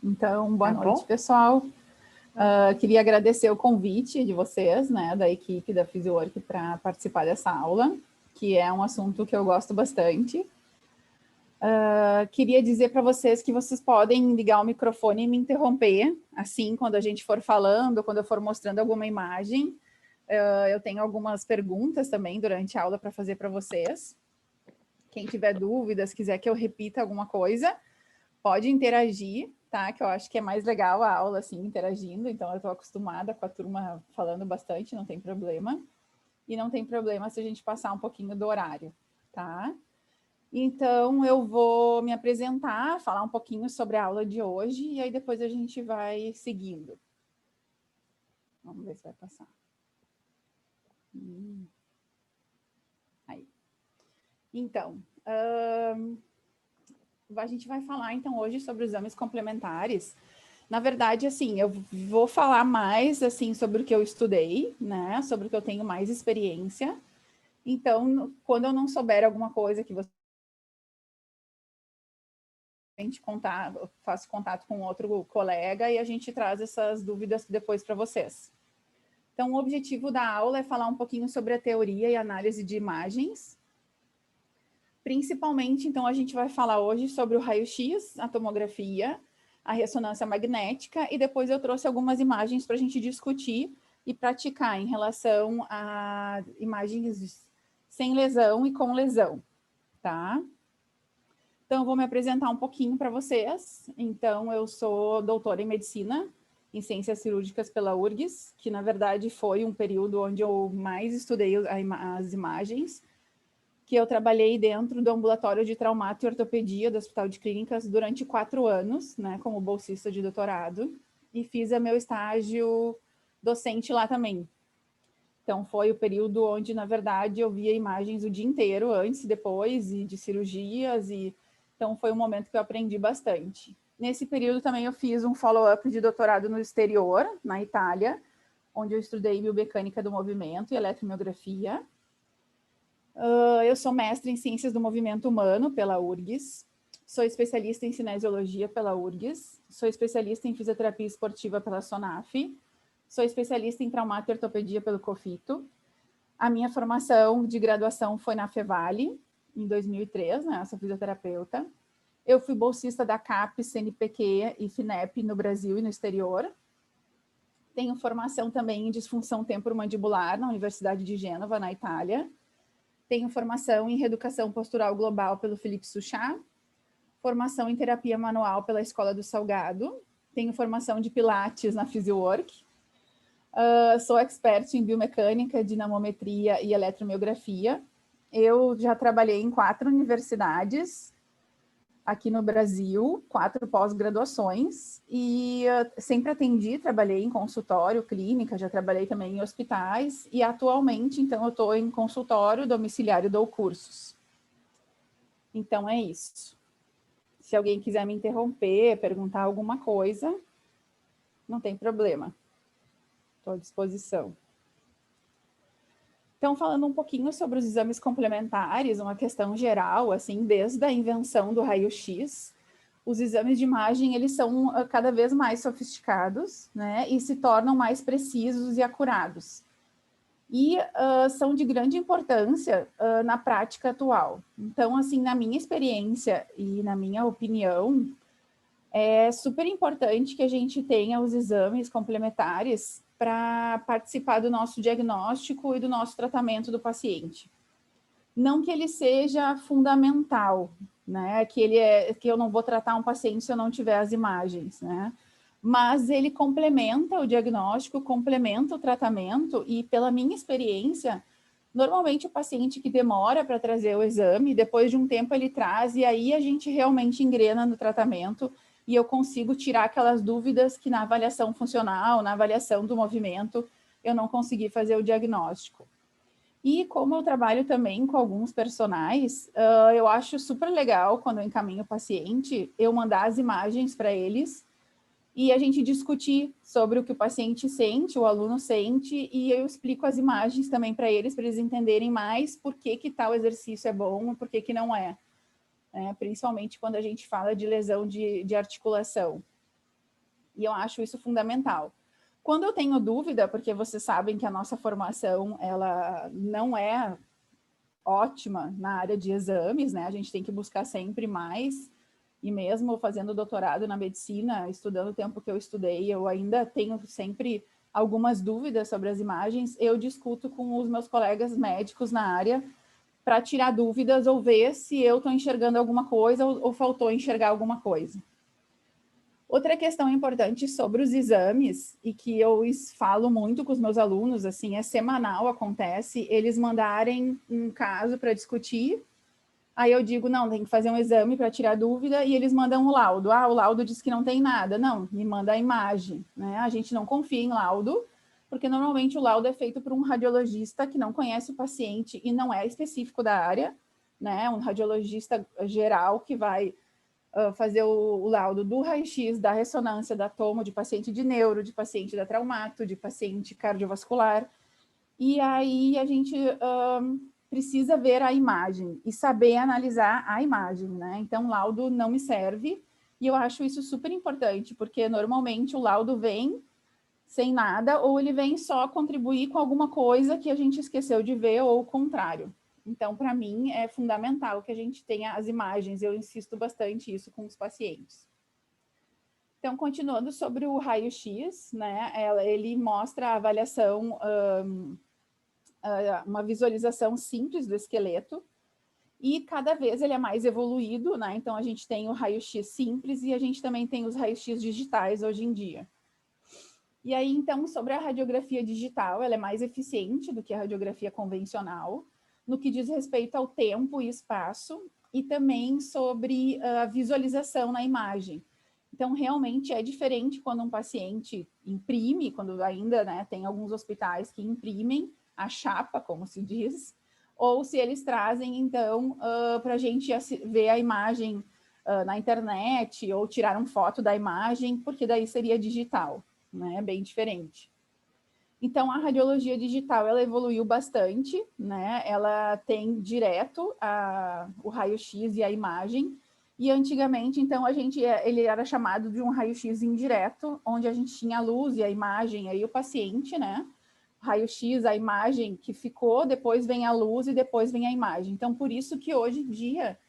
Então, boa Tá noite, bom? pessoal. Queria agradecer o convite de vocês, né, da equipe da PhysioWork para participar dessa aula, que é um assunto que eu gosto bastante. Queria dizer para vocês que vocês podem ligar o microfone e me interromper, assim, quando a gente for falando, quando eu for mostrando alguma imagem. Eu tenho algumas perguntas também durante a aula para fazer para vocês. Quem tiver dúvidas, quiser que eu repita alguma coisa, pode interagir, tá? Que eu acho que é mais legal a aula, assim, interagindo. Então, eu estou acostumada com a turma falando bastante, não tem problema. E não tem problema se a gente passar um pouquinho do horário, tá? Então, eu vou me apresentar, falar um pouquinho sobre a aula de hoje, e aí depois a gente vai seguindo. Vamos ver se vai passar. Aí. Então, a gente vai falar, então, hoje sobre os exames complementares. Na verdade, assim, eu vou falar mais, assim, sobre o que eu estudei, né? Sobre o que eu tenho mais experiência. Então, quando eu não souber alguma coisa que você faço contato com outro colega e a gente traz essas dúvidas depois para vocês. Então, o objetivo da aula é falar um pouquinho sobre a teoria e análise de imagens. Principalmente, então, a gente vai falar hoje sobre o raio-x, a tomografia, a ressonância magnética, e depois eu trouxe algumas imagens para a gente discutir e praticar em relação a imagens sem lesão e com lesão, tá? Então, eu vou me apresentar um pouquinho para vocês. Então, eu sou doutora em medicina, em ciências cirúrgicas pela URGS, que na verdade foi um período onde eu mais estudei as imagens, que eu trabalhei dentro do ambulatório de traumato e ortopedia do Hospital de Clínicas durante 4 anos, né, como bolsista de doutorado, e fiz o meu estágio docente lá também. Então, foi o período onde, na verdade, eu via imagens o dia inteiro, antes e depois, e de cirurgias, e então foi um momento que eu aprendi bastante. Nesse período também eu fiz um follow-up de doutorado no exterior, na Itália, onde eu estudei biomecânica do movimento e eletromiografia. Eu sou mestre em Ciências do Movimento Humano pela URGS, sou especialista em Cinesiologia pela URGS, sou especialista em Fisioterapia Esportiva pela SONAF, sou especialista em Traumato e Ortopedia pelo COFITO. A minha formação de graduação foi na Fevale, em 2003, né, eu sou fisioterapeuta. Eu fui bolsista da CAPES, CNPq e FINEP no Brasil e no exterior. Tenho formação também em disfunção temporomandibular na Universidade de Gênova, na Itália. Tenho formação em reeducação postural global pelo Felipe Suchá, formação em terapia manual pela Escola do Salgado, tenho formação de Pilates na PhysioWork, sou expert em biomecânica, dinamometria e eletromiografia. Eu já trabalhei em 4 universidades aqui no Brasil, 4 pós-graduações, e sempre atendi, trabalhei em consultório, clínica, já trabalhei também em hospitais, e atualmente, então, eu estou em consultório domiciliário, dou cursos. Então, é isso. Se alguém quiser me interromper, perguntar alguma coisa, não tem problema. Estou à disposição. Então, falando um pouquinho sobre os exames complementares, uma questão geral, assim, desde a invenção do raio-x, os exames de imagem, eles são cada vez mais sofisticados, né, e se tornam mais precisos e acurados. E são de grande importância na prática atual. Então, assim, na minha experiência e na minha opinião, é super importante que a gente tenha os exames complementares para participar do nosso diagnóstico e do nosso tratamento do paciente. Não que ele seja fundamental, né? Que eu não vou tratar um paciente se eu não tiver as imagens, né? Mas ele complementa o diagnóstico, complementa o tratamento e, pela minha experiência, normalmente o paciente que demora para trazer o exame, depois de um tempo ele traz e aí a gente realmente engrena no tratamento e eu consigo tirar aquelas dúvidas que na avaliação funcional, na avaliação do movimento, eu não consegui fazer o diagnóstico. E como eu trabalho também com alguns personagens, eu acho super legal quando eu encaminho o paciente, eu mandar as imagens para eles e a gente discutir sobre o que o paciente sente, o aluno sente, e eu explico as imagens também para eles entenderem mais por que tal exercício é bom e por que não é. Principalmente quando a gente fala de lesão de articulação. E eu acho isso fundamental. Quando eu tenho dúvida, porque vocês sabem que a nossa formação, ela não é ótima na área de exames, né? A gente tem que buscar sempre mais, e mesmo fazendo doutorado na medicina, estudando o tempo que eu estudei, eu ainda tenho sempre algumas dúvidas sobre as imagens. Eu discuto com os meus colegas médicos na área para tirar dúvidas ou ver se eu estou enxergando alguma coisa ou faltou enxergar alguma coisa. Outra questão importante sobre os exames, e que eu falo muito com os meus alunos, assim, é semanal, acontece, eles mandarem um caso para discutir, aí eu digo, não, tem que fazer um exame para tirar dúvida, e eles mandam um laudo. Ah, o laudo diz que não tem nada. Não, me manda a imagem, né? A gente não confia em laudo, porque normalmente o laudo é feito por um radiologista que não conhece o paciente e não é específico da área, né? Um radiologista geral que vai fazer o laudo do raio-x, da ressonância, da tomo, de paciente de neuro, de paciente da traumato, de paciente cardiovascular. E aí a gente precisa ver a imagem e saber analisar a imagem, né? Então, o laudo não me serve, e eu acho isso super importante, porque normalmente o laudo vem sem nada, ou ele vem só contribuir com alguma coisa que a gente esqueceu de ver, ou o contrário. Então, para mim, é fundamental que a gente tenha as imagens, eu insisto bastante isso com os pacientes. Então, continuando sobre o raio-x, né, ele mostra a avaliação, uma visualização simples do esqueleto, e cada vez ele é mais evoluído, né? Então, a gente tem o raio-x simples e a gente também tem os raios-x digitais hoje em dia. E aí, então, sobre a radiografia digital, ela é mais eficiente do que a radiografia convencional, no que diz respeito ao tempo e espaço, e também sobre a visualização na imagem. Então, realmente é diferente quando um paciente imprime, quando ainda, né, tem alguns hospitais que imprimem a chapa, como se diz, ou se eles trazem, então, para a gente ver a imagem na internet, ou tirar uma foto da imagem, porque daí seria digital, né, bem diferente. Então, a radiologia digital, ela evoluiu bastante, né? Ela tem direto o raio-x e a imagem, e antigamente, então, ele era chamado de um raio-x indireto, onde a gente tinha a luz e a imagem, aí o paciente, né? Raio-x, a imagem que ficou, depois vem a luz e depois vem a imagem. Então, por isso que hoje em dia,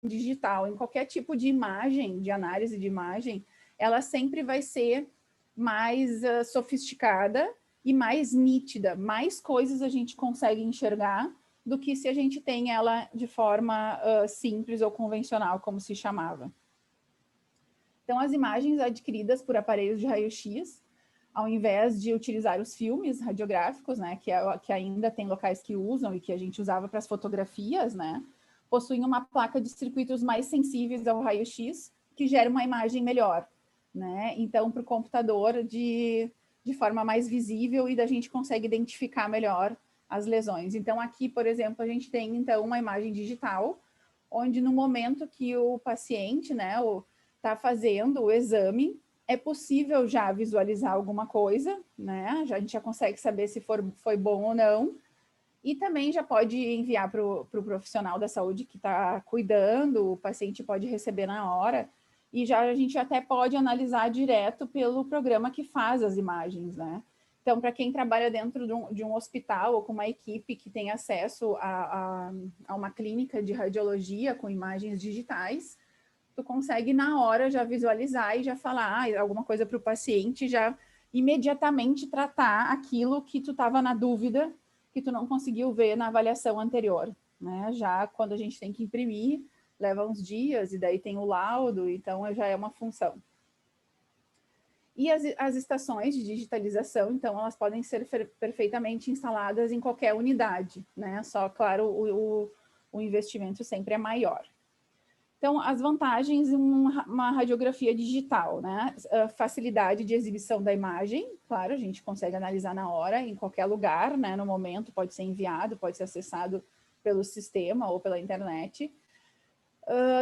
digital, em qualquer tipo de imagem, de análise de imagem, ela sempre vai ser mais sofisticada e mais nítida, mais coisas a gente consegue enxergar do que se a gente tem ela de forma simples ou convencional, como se chamava. Então, as imagens adquiridas por aparelhos de raio-x, ao invés de utilizar os filmes radiográficos, né, que ainda tem locais que usam e que a gente usava para as fotografias, né, possuem uma placa de circuitos mais sensíveis ao raio-x, que gera uma imagem melhor, né? Então, para o computador, de forma mais visível, e da gente consegue identificar melhor as lesões. Então, aqui, por exemplo, a gente tem, então, uma imagem digital, onde no momento que o paciente, né, está fazendo o exame, é possível já visualizar alguma coisa, né? A gente já consegue saber se foi bom ou não, e também já pode enviar para o profissional da saúde que está cuidando, o paciente pode receber na hora, e já a gente até pode analisar direto pelo programa que faz as imagens, né? Então, para quem trabalha dentro de um hospital ou com uma equipe que tem acesso a uma clínica de radiologia com imagens digitais, tu consegue na hora já visualizar e já falar alguma coisa para o paciente, já imediatamente tratar aquilo que tu estava na dúvida, que tu não conseguiu ver na avaliação anterior, né? Já quando a gente tem que imprimir, leva uns dias, e daí tem o laudo, então já é uma função. E as estações de digitalização, então, elas podem ser perfeitamente instaladas em qualquer unidade, né? Só, claro, o investimento sempre é maior. Então, as vantagens em uma radiografia digital, né? A facilidade de exibição da imagem, claro, a gente consegue analisar na hora, em qualquer lugar, né? No momento, pode ser enviado, pode ser acessado pelo sistema ou pela internet.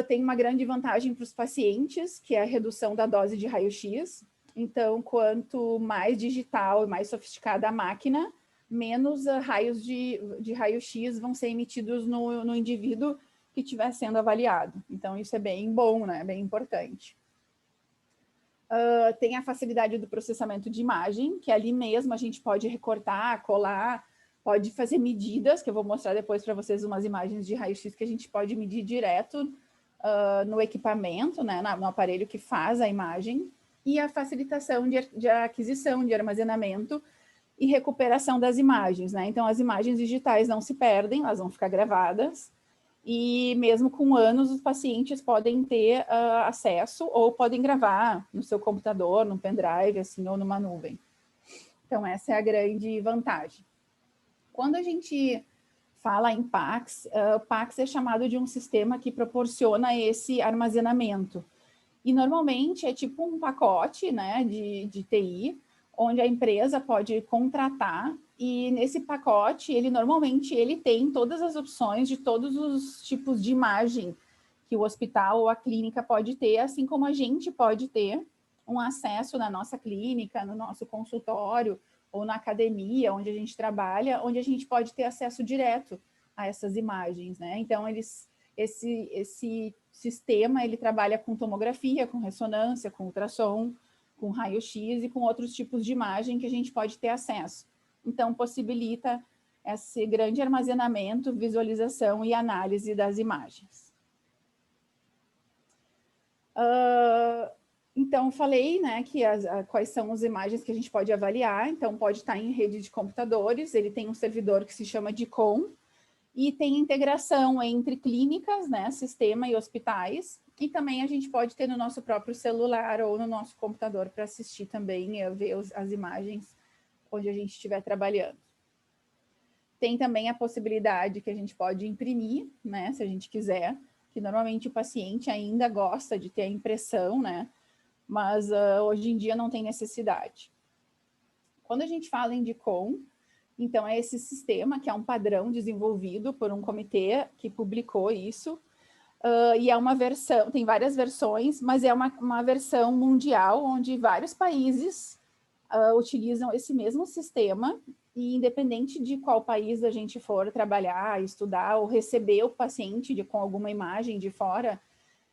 Tem uma grande vantagem para os pacientes, que é a redução da dose de raio-x. Então, quanto mais digital e mais sofisticada a máquina, menos raios de raio-x vão ser emitidos no indivíduo que estiver sendo avaliado. Então, isso é bem bom, né? Bem importante. Tem a facilidade do processamento de imagem, que ali mesmo a gente pode recortar, colar, pode fazer medidas, que eu vou mostrar depois para vocês umas imagens de raio-x que a gente pode medir direto no equipamento, né, no aparelho que faz a imagem, e a facilitação de aquisição, de armazenamento e recuperação das imagens, né? Então, as imagens digitais não se perdem, elas vão ficar gravadas, e mesmo com anos, os pacientes podem ter acesso ou podem gravar no seu computador, no pendrive, assim, ou numa nuvem. Então, essa é a grande vantagem. Quando a gente fala em PACS, o PACS é chamado de um sistema que proporciona esse armazenamento. E, normalmente, é tipo um pacote, né, de TI, onde a empresa pode contratar, e nesse pacote, normalmente tem todas as opções de todos os tipos de imagem que o hospital ou a clínica pode ter, assim como a gente pode ter um acesso na nossa clínica, no nosso consultório, ou na academia, onde a gente trabalha, onde a gente pode ter acesso direto a essas imagens, né? Então, esse sistema, ele trabalha com tomografia, com ressonância, com ultrassom, com raio-x e com outros tipos de imagem que a gente pode ter acesso. Então, possibilita esse grande armazenamento, visualização e análise das imagens. Então, falei, né, que quais são as imagens que a gente pode avaliar. Então, pode estar em rede de computadores, ele tem um servidor que se chama DICOM, e tem integração entre clínicas, né, sistema e hospitais, e também a gente pode ter no nosso próprio celular ou no nosso computador para assistir também, ver as imagens onde a gente estiver trabalhando. Tem também a possibilidade que a gente pode imprimir, né, se a gente quiser, que normalmente o paciente ainda gosta de ter a impressão, né, mas hoje em dia não tem necessidade. Quando a gente fala em DICOM, então é esse sistema que é um padrão desenvolvido por um comitê que publicou isso, e é uma versão, tem várias versões, mas é uma versão mundial onde vários países utilizam esse mesmo sistema, e independente de qual país a gente for trabalhar, estudar ou receber o paciente com alguma imagem de fora,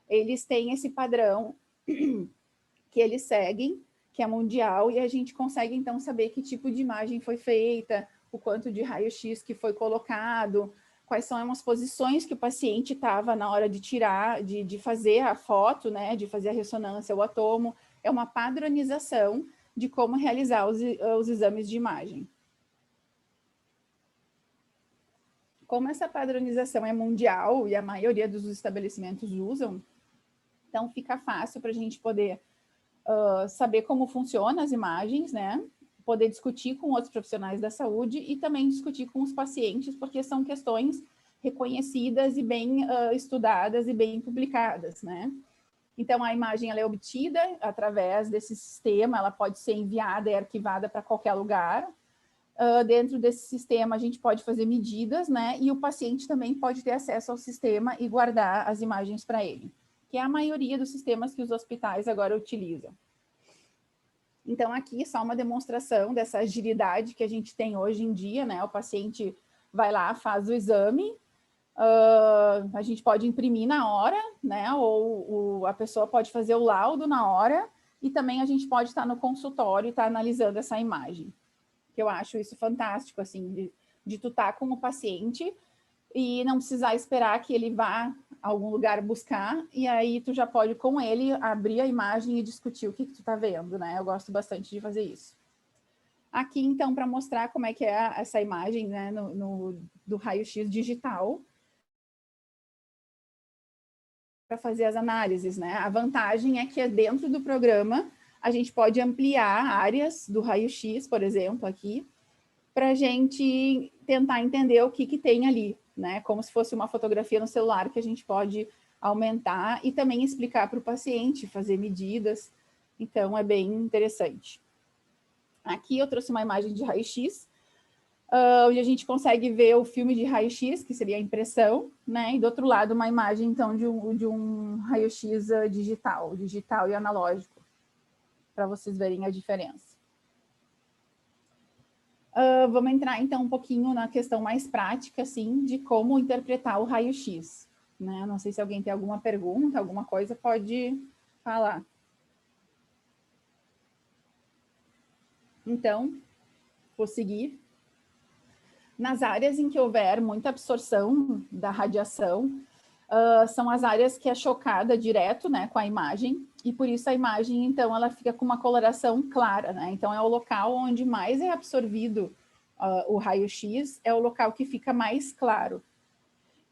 eles têm esse padrão que eles seguem, que é mundial, e a gente consegue então saber que tipo de imagem foi feita, o quanto de raio-x que foi colocado, quais são as posições que o paciente estava na hora de tirar, de fazer a foto, né, de fazer a ressonância, o atomo. É uma padronização de como realizar os exames de imagem. Como essa padronização é mundial e a maioria dos estabelecimentos usam, então fica fácil para a gente poder saber como funcionam as imagens, né? Poder discutir com outros profissionais da saúde e também discutir com os pacientes, porque são questões reconhecidas e bem estudadas e bem publicadas, né? Então, a imagem ela é obtida através desse sistema, ela pode ser enviada e arquivada para qualquer lugar. Dentro desse sistema, a gente pode fazer medidas, né? E o paciente também pode ter acesso ao sistema e guardar as imagens para ele, que é a maioria dos sistemas que os hospitais agora utilizam. Então, aqui só uma demonstração dessa agilidade que a gente tem hoje em dia, né? O paciente vai lá, faz o exame, a gente pode imprimir na hora, né? Ou a pessoa pode fazer o laudo na hora, e também a gente pode estar no consultório e estar analisando essa imagem. Que eu acho isso fantástico, assim, de tu estar com o paciente e não precisar esperar que ele vá a algum lugar buscar, e aí tu já pode, com ele, abrir a imagem e discutir o que tu tá vendo, né? Eu gosto bastante de fazer isso. Aqui, então, para mostrar como é que é essa imagem, né, do raio-x digital, para fazer as análises, né? A vantagem é que dentro do programa a gente pode ampliar áreas do raio-x, por exemplo, aqui, para a gente tentar entender o que tem ali, né? Como se fosse uma fotografia no celular que a gente pode aumentar e também explicar para o paciente, fazer medidas. Então, é bem interessante. Aqui eu trouxe uma imagem de raio-x, onde a gente consegue ver o filme de raio-x, que seria a impressão, né? E do outro lado, uma imagem, então, de um raio-x digital e analógico, para vocês verem a diferença. Vamos entrar, então, um pouquinho na questão mais prática, assim, de como interpretar o raio-x, né? Não sei se alguém tem alguma pergunta, alguma coisa, pode falar. Então, vou seguir. Nas áreas em que houver muita absorção da radiação, são as áreas que é chocada direto, né, com a imagem, e por isso a imagem, então, ela fica com uma coloração clara, né? Então, é o local onde mais é absorvido o raio-x, é o local que fica mais claro.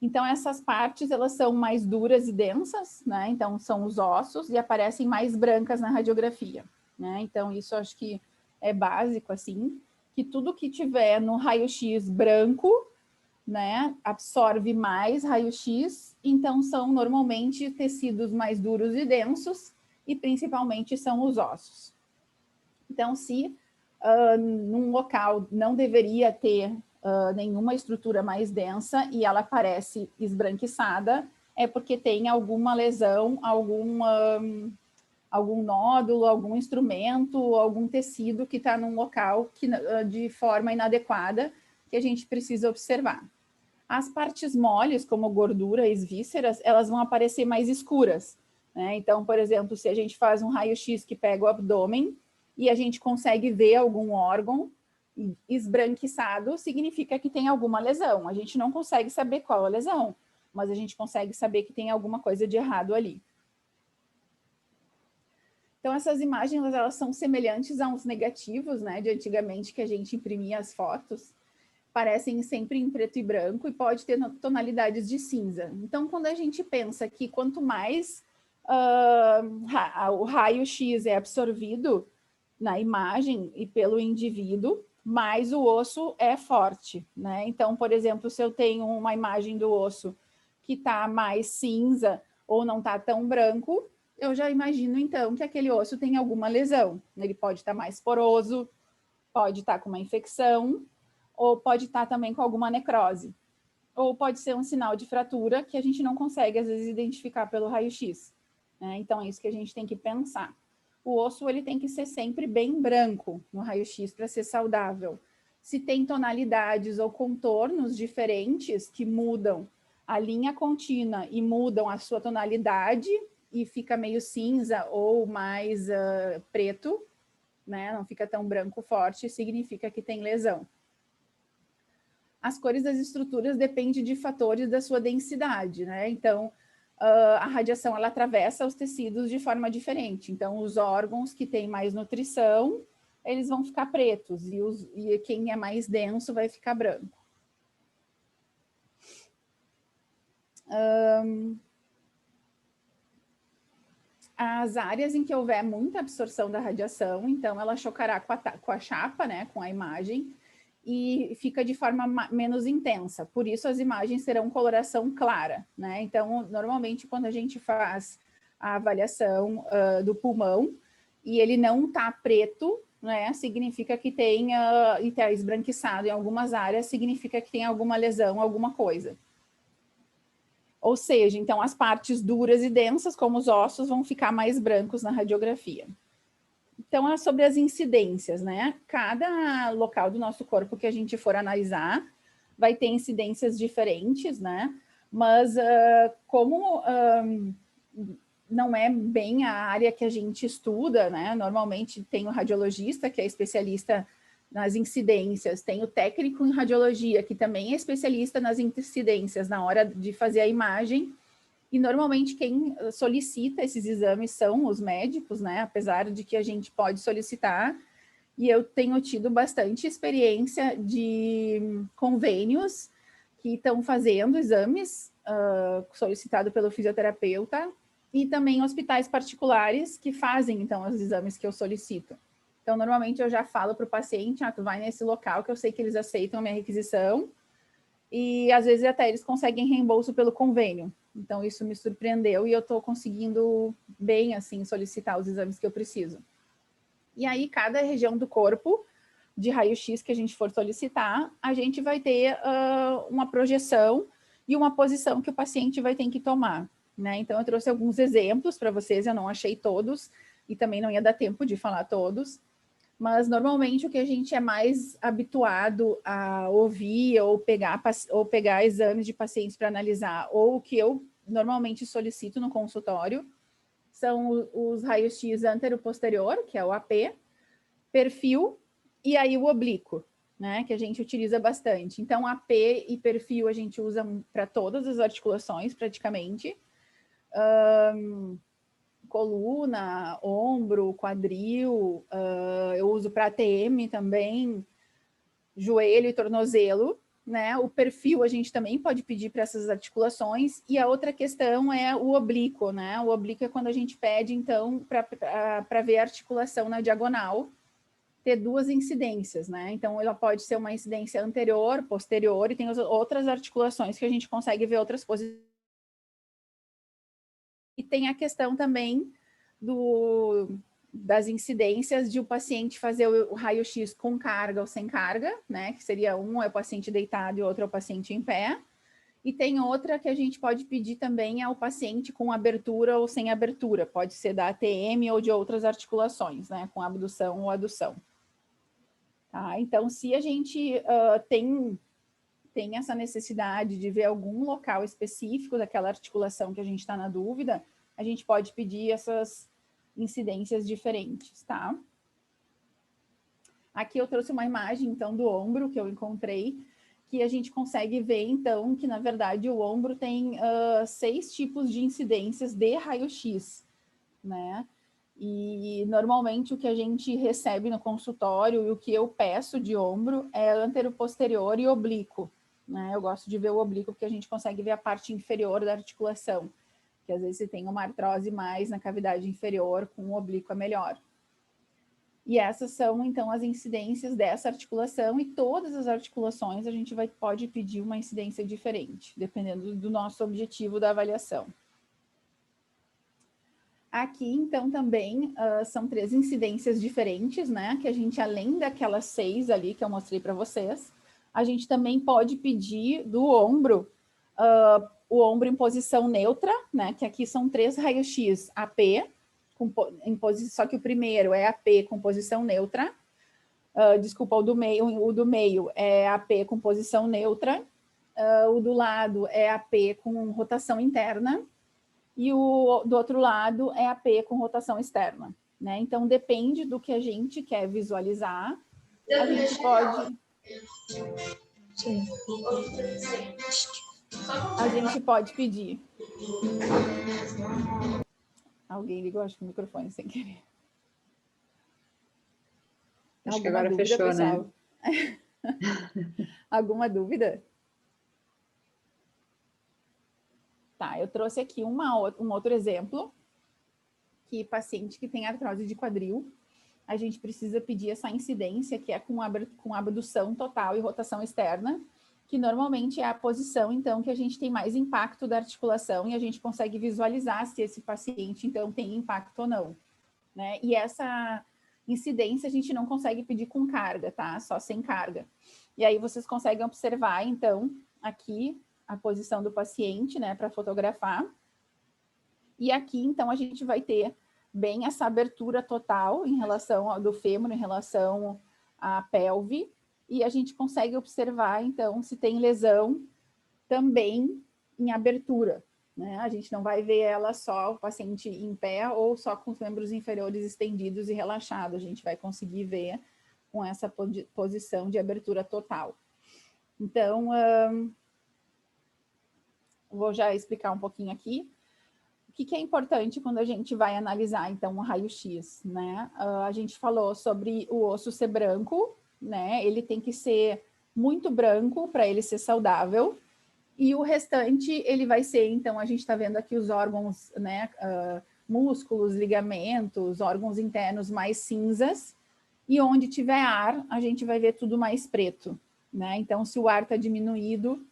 Então, essas partes, elas são mais duras e densas, né? Então, são os ossos e aparecem mais brancas na radiografia, né? Então, isso eu acho que é básico, assim, que tudo que tiver no raio-x branco, né, absorve mais raio-x, então são normalmente tecidos mais duros e densos, e principalmente são os ossos. Então, se num local não deveria ter nenhuma estrutura mais densa e ela parece esbranquiçada, é porque tem alguma lesão, algum nódulo, algum instrumento, algum tecido que está num local de forma inadequada, que a gente precisa observar. As partes moles, como gordura e vísceras, elas vão aparecer mais escuras, né? Então, por exemplo, se a gente faz um raio-x que pega o abdômen e a gente consegue ver algum órgão esbranquiçado, significa que tem alguma lesão. A gente não consegue saber qual a lesão, mas a gente consegue saber que tem alguma coisa de errado ali. Então, essas imagens, elas são semelhantes a uns negativos, né, de antigamente que a gente imprimia as fotos, parecem sempre em preto e branco e pode ter tonalidades de cinza. Então, quando a gente pensa que quanto mais o raio-x é absorvido na imagem e pelo indivíduo, mais o osso é forte, né? Então, por exemplo, se eu tenho uma imagem do osso que está mais cinza ou não está tão branco, eu já imagino, então, que aquele osso tem alguma lesão. Ele pode estar mais poroso, pode estar com uma infecção, ou pode estar também com alguma necrose. Ou pode ser um sinal de fratura que a gente não consegue, às vezes, identificar pelo raio-x. Né? Então, é isso que a gente tem que pensar. O osso ele tem que ser sempre bem branco no raio-x para ser saudável. Se tem tonalidades ou contornos diferentes que mudam a linha contínua e mudam a sua tonalidade e fica meio cinza ou mais preto, né? Não fica tão branco forte, significa que tem lesão. As cores das estruturas dependem de fatores da sua densidade, né? Então, a radiação, ela atravessa os tecidos de forma diferente. Então, os órgãos que têm mais nutrição, eles vão ficar pretos, e quem é mais denso vai ficar branco. As áreas em que houver muita absorção da radiação, então ela chocará com a chapa, né, com a imagem, e fica de forma menos intensa. Por isso, as imagens terão coloração clara, né? Então, normalmente, quando a gente faz a avaliação do pulmão e ele não está preto, né, significa que tem e está esbranquiçado em algumas áreas, significa que tem alguma lesão, alguma coisa. Ou seja, então as partes duras e densas, como os ossos, vão ficar mais brancos na radiografia. Então, é sobre as incidências, né? Cada local do nosso corpo que a gente for analisar vai ter incidências diferentes, né? Mas como não é bem a área que a gente estuda, né? Normalmente tem o radiologista, que é especialista nas incidências, tem o técnico em radiologia, que também é especialista nas incidências na hora de fazer a imagem, e normalmente quem solicita esses exames são os médicos, né? Apesar de que a gente pode solicitar, e eu tenho tido bastante experiência de convênios que estão fazendo exames solicitado pelo fisioterapeuta, e também hospitais particulares que fazem, então, os exames que eu solicito. Então, normalmente eu já falo para o paciente, tu vai nesse local que eu sei que eles aceitam a minha requisição, e às vezes até eles conseguem reembolso pelo convênio. Então, isso me surpreendeu e eu estou conseguindo bem, assim, solicitar os exames que eu preciso. E aí, cada região do corpo de raio-x que a gente for solicitar, a gente vai ter uma projeção e uma posição que o paciente vai ter que tomar, né? Então, eu trouxe alguns exemplos para vocês, eu não achei todos, e também não ia dar tempo de falar todos, mas normalmente o que a gente é mais habituado a ouvir ou pegar exames de pacientes para analisar, ou o que eu normalmente solicito no consultório, são os raios-x antero-posterior, que é o AP, perfil e aí o oblíquo, né, que a gente utiliza bastante. Então, AP e perfil a gente usa para todas as articulações, praticamente. Coluna, ombro, quadril, eu uso para ATM também, joelho e tornozelo, né? O perfil a gente também pode pedir para essas articulações. E a outra questão é o oblíquo, né? O oblíquo é quando a gente pede, então, para ver a articulação na diagonal, ter duas incidências, né? Então, ela pode ser uma incidência anterior, posterior, e tem outras articulações que a gente consegue ver outras posições. E tem a questão também das incidências de o paciente fazer o raio-x com carga ou sem carga, né? Que seria um é o paciente deitado e outro é o paciente em pé. E tem outra que a gente pode pedir também ao paciente com abertura ou sem abertura. Pode ser da ATM ou de outras articulações, né? Com abdução ou adução. Tá? Então, se a gente tem essa necessidade de ver algum local específico daquela articulação que a gente está na dúvida, a gente pode pedir essas incidências diferentes, tá? Aqui eu trouxe uma imagem, então, do ombro que eu encontrei, que a gente consegue ver, então, que, na verdade, o ombro tem 6 tipos de incidências de raio-x, né? E, normalmente, o que a gente recebe no consultório e o que eu peço de ombro é anteroposterior e oblíquo, né? Eu gosto de ver o oblíquo porque a gente consegue ver a parte inferior da articulação, que às vezes você tem uma artrose mais na cavidade inferior, com o oblíquo é melhor. E essas são, então, as incidências dessa articulação, e todas as articulações a gente pode pedir uma incidência diferente, dependendo do nosso objetivo da avaliação. Aqui, então, também são 3 incidências diferentes, né? Que a gente, além daquelas 6 ali que eu mostrei para vocês, a gente também pode pedir do ombro, o ombro em posição neutra, né? Que aqui são 3 raios-x AP, só que o primeiro é AP com posição neutra. Desculpa, o do meio é AP com posição neutra. O do lado é AP com rotação interna. E o do outro lado é AP com rotação externa, né? Então, depende do que a gente quer visualizar. A gente pode... Sim. A gente pode pedir. Alguém ligou, acho que o microfone sem querer. Acho que agora dúvida, fechou, pessoal? Né? Alguma dúvida? Tá, eu trouxe aqui um outro exemplo, que paciente que tem artrose de quadril, a gente precisa pedir essa incidência, que é com abdução total e rotação externa, que normalmente é a posição, então, que a gente tem mais impacto da articulação e a gente consegue visualizar se esse paciente, então, tem impacto ou não, né? E essa incidência a gente não consegue pedir com carga, tá? Só sem carga. E aí vocês conseguem observar, então, aqui a posição do paciente, né, para fotografar. E aqui, então, a gente vai ter bem essa abertura total em relação ao do fêmur, em relação à pelve, e a gente consegue observar, então, se tem lesão também em abertura, né? A gente não vai ver ela só, o paciente em pé, ou só com os membros inferiores estendidos e relaxados, a gente vai conseguir ver com essa posição de abertura total. Então, vou já explicar um pouquinho aqui. O que é importante quando a gente vai analisar, então, o raio-x, né? A gente falou sobre o osso ser branco, né? Ele tem que ser muito branco para ele ser saudável, e o restante, ele vai ser, então, a gente está vendo aqui os órgãos, né? Músculos, ligamentos, órgãos internos mais cinzas, e onde tiver ar, a gente vai ver tudo mais preto, né? Então, se o ar está diminuído,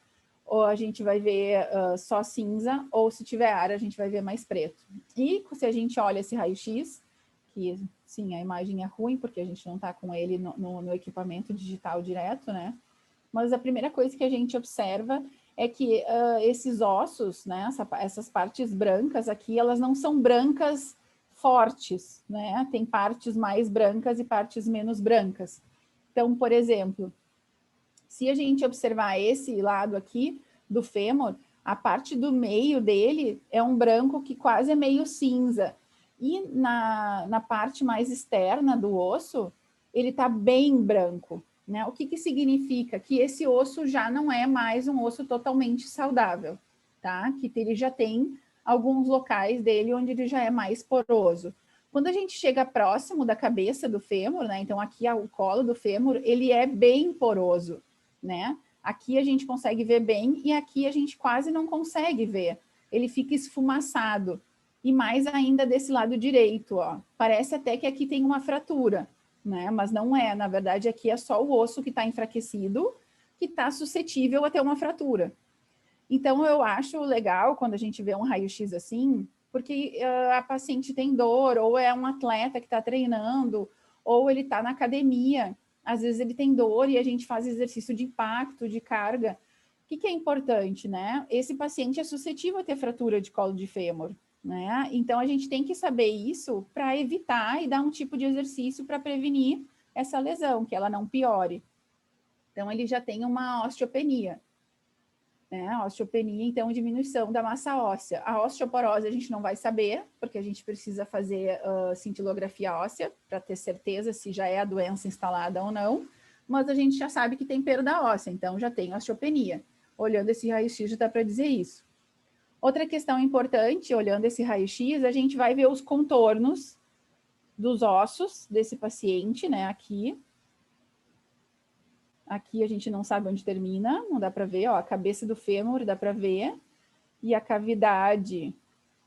ou a gente vai ver só cinza, ou se tiver ar, a gente vai ver mais preto. E se a gente olha esse raio-x, que sim, a imagem é ruim, porque a gente não está com ele no equipamento digital direto, né? Mas a primeira coisa que a gente observa é que esses ossos, né, essas partes brancas aqui, elas não são brancas fortes, né? Tem partes mais brancas e partes menos brancas. Então, por exemplo, se a gente observar esse lado aqui do fêmur, a parte do meio dele é um branco que quase é meio cinza. E na parte mais externa do osso, ele está bem branco, né? O que que significa? Que esse osso já não é mais um osso totalmente saudável, tá? Que ele já tem alguns locais dele onde ele já é mais poroso. Quando a gente chega próximo da cabeça do fêmur, né? Então aqui o colo do fêmur, ele é bem poroso, né? Aqui a gente consegue ver bem e aqui a gente quase não consegue ver. Ele fica esfumaçado. E mais ainda desse lado direito, ó. Parece até que aqui tem uma fratura, né? Mas não é. Na verdade, aqui é só o osso que está enfraquecido, que está suscetível a ter uma fratura. Então, eu acho legal quando a gente vê um raio-x assim, porque a paciente tem dor, ou é um atleta que está treinando, ou ele está na academia. Às vezes ele tem dor e a gente faz exercício de impacto, de carga. O que é importante, né? Esse paciente é suscetível a ter fratura de colo de fêmur, né? Então, a gente tem que saber isso para evitar e dar um tipo de exercício para prevenir essa lesão, que ela não piore. Então, ele já tem uma osteopenia. Né? A osteopenia, então, diminuição da massa óssea. A osteoporose a gente não vai saber, porque a gente precisa fazer cintilografia óssea para ter certeza se já é a doença instalada ou não, mas a gente já sabe que tem perda óssea, então já tem osteopenia. Olhando esse raio-x já dá para dizer isso. Outra questão importante, olhando esse raio-x, a gente vai ver os contornos dos ossos desse paciente, né, aqui. Aqui a gente não sabe onde termina, não dá para ver, ó, a cabeça do fêmur dá para ver, e a cavidade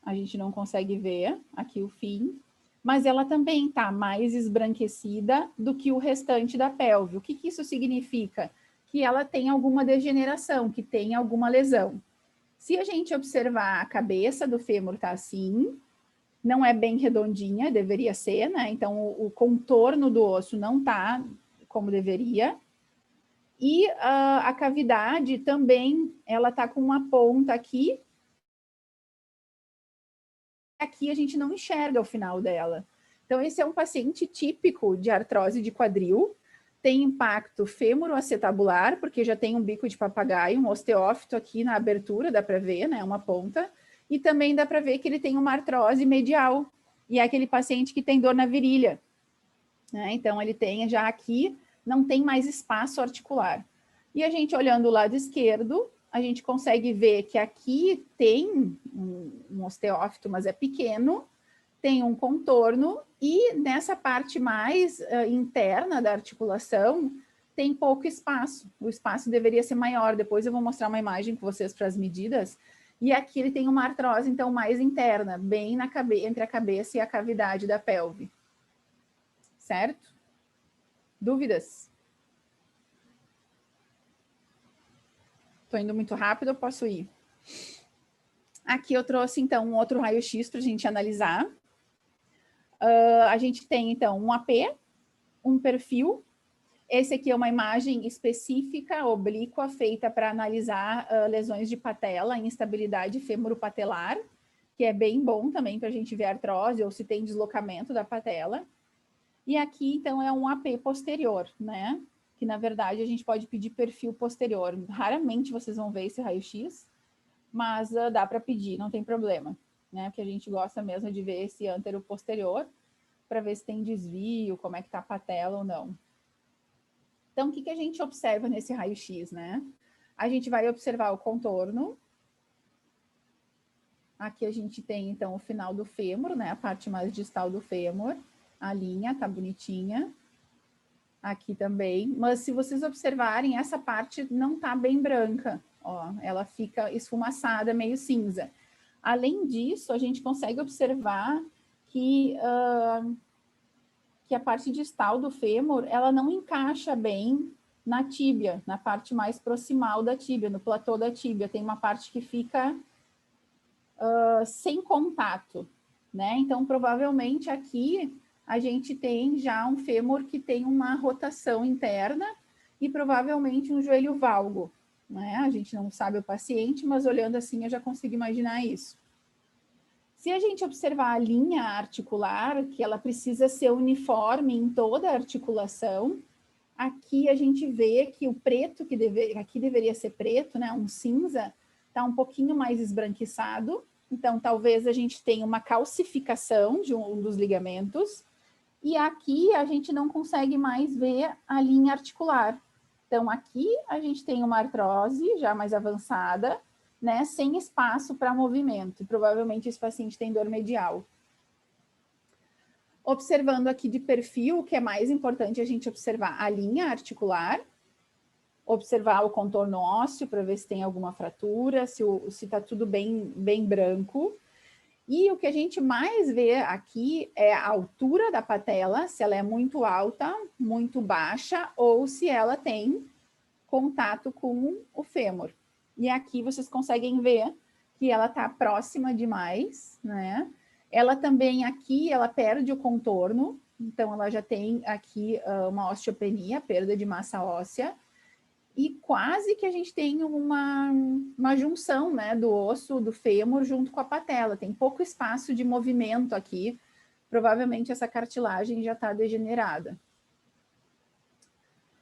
a gente não consegue ver, aqui o fim, mas ela também está mais esbranquecida do que o restante da pelve. O que que isso significa? Que ela tem alguma degeneração, que tem alguma lesão. Se a gente observar a cabeça do fêmur tá assim, não é bem redondinha, deveria ser, né? Então o contorno do osso não tá como deveria. E a cavidade também, ela tá com uma ponta aqui. Aqui a gente não enxerga o final dela. Então, esse é um paciente típico de artrose de quadril. Tem impacto fêmuro-acetabular, porque já tem um bico de papagaio, um osteófito aqui na abertura, dá para ver, né? Uma ponta. E também dá para ver que ele tem uma artrose medial. E é aquele paciente que tem dor na virilha. Né? Então, ele tem já aqui, não tem mais espaço articular. E a gente olhando o lado esquerdo, a gente consegue ver que aqui tem um osteófito, mas é pequeno, tem um contorno, e nessa parte mais interna da articulação, tem pouco espaço. O espaço deveria ser maior. Depois eu vou mostrar uma imagem com vocês para as medidas. E aqui ele tem uma artrose, então, mais interna, bem na entre a cabeça e a cavidade da pelve. Certo? Dúvidas? Estou indo muito rápido, eu posso ir? Aqui eu trouxe, então, um outro raio-x para a gente analisar. A gente tem, então, um AP, um perfil. Esse aqui é uma imagem específica, oblíqua, feita para analisar lesões de patela, instabilidade fêmuro-patelar, que é bem bom também para a gente ver artrose ou se tem deslocamento da patela. E aqui, então, é um AP posterior, né? Que, na verdade, a gente pode pedir perfil posterior. Raramente vocês vão ver esse raio-x, mas dá para pedir, não tem problema, né? Porque a gente gosta mesmo de ver esse antero posterior para ver se tem desvio, como é que tá a patela ou não. Então, o que a gente observa nesse raio-x, né? A gente vai observar o contorno. Aqui a gente tem, então, o final do fêmur, né? A parte mais distal do fêmur. A linha tá bonitinha. Aqui também. Mas se vocês observarem, essa parte não tá bem branca. Ó, ela fica esfumaçada, meio cinza. Além disso, a gente consegue observar que a parte distal do fêmur, ela não encaixa bem na tíbia, na parte mais proximal da tíbia, no platô da tíbia. Tem uma parte que fica sem contato, né? Então, provavelmente aqui a gente tem já um fêmur que tem uma rotação interna e provavelmente um joelho valgo, né? A gente não sabe o paciente, mas olhando assim eu já consigo imaginar isso. Se a gente observar a linha articular, que ela precisa ser uniforme em toda a articulação, aqui a gente vê que o preto, que aqui deveria ser preto, né, um cinza, está um pouquinho mais esbranquiçado. Então, talvez a gente tenha uma calcificação de um dos ligamentos. E aqui a gente não consegue mais ver a linha articular. Então, aqui a gente tem uma artrose já mais avançada, né, sem espaço para movimento. E provavelmente esse paciente tem dor medial. Observando aqui de perfil, o que é mais importante a gente observar a linha articular, observar o contorno ósseo para ver se tem alguma fratura, se está tudo bem branco. E o que a gente mais vê aqui é a altura da patela, se ela é muito alta, muito baixa, ou se ela tem contato com o fêmur. E aqui vocês conseguem ver que ela está próxima demais, né? Ela também aqui, ela perde o contorno, então ela já tem aqui uma osteopenia, perda de massa óssea, e quase que a gente tem uma junção, né, do osso do fêmur junto com a patela. Tem pouco espaço de movimento aqui, provavelmente essa cartilagem já está degenerada.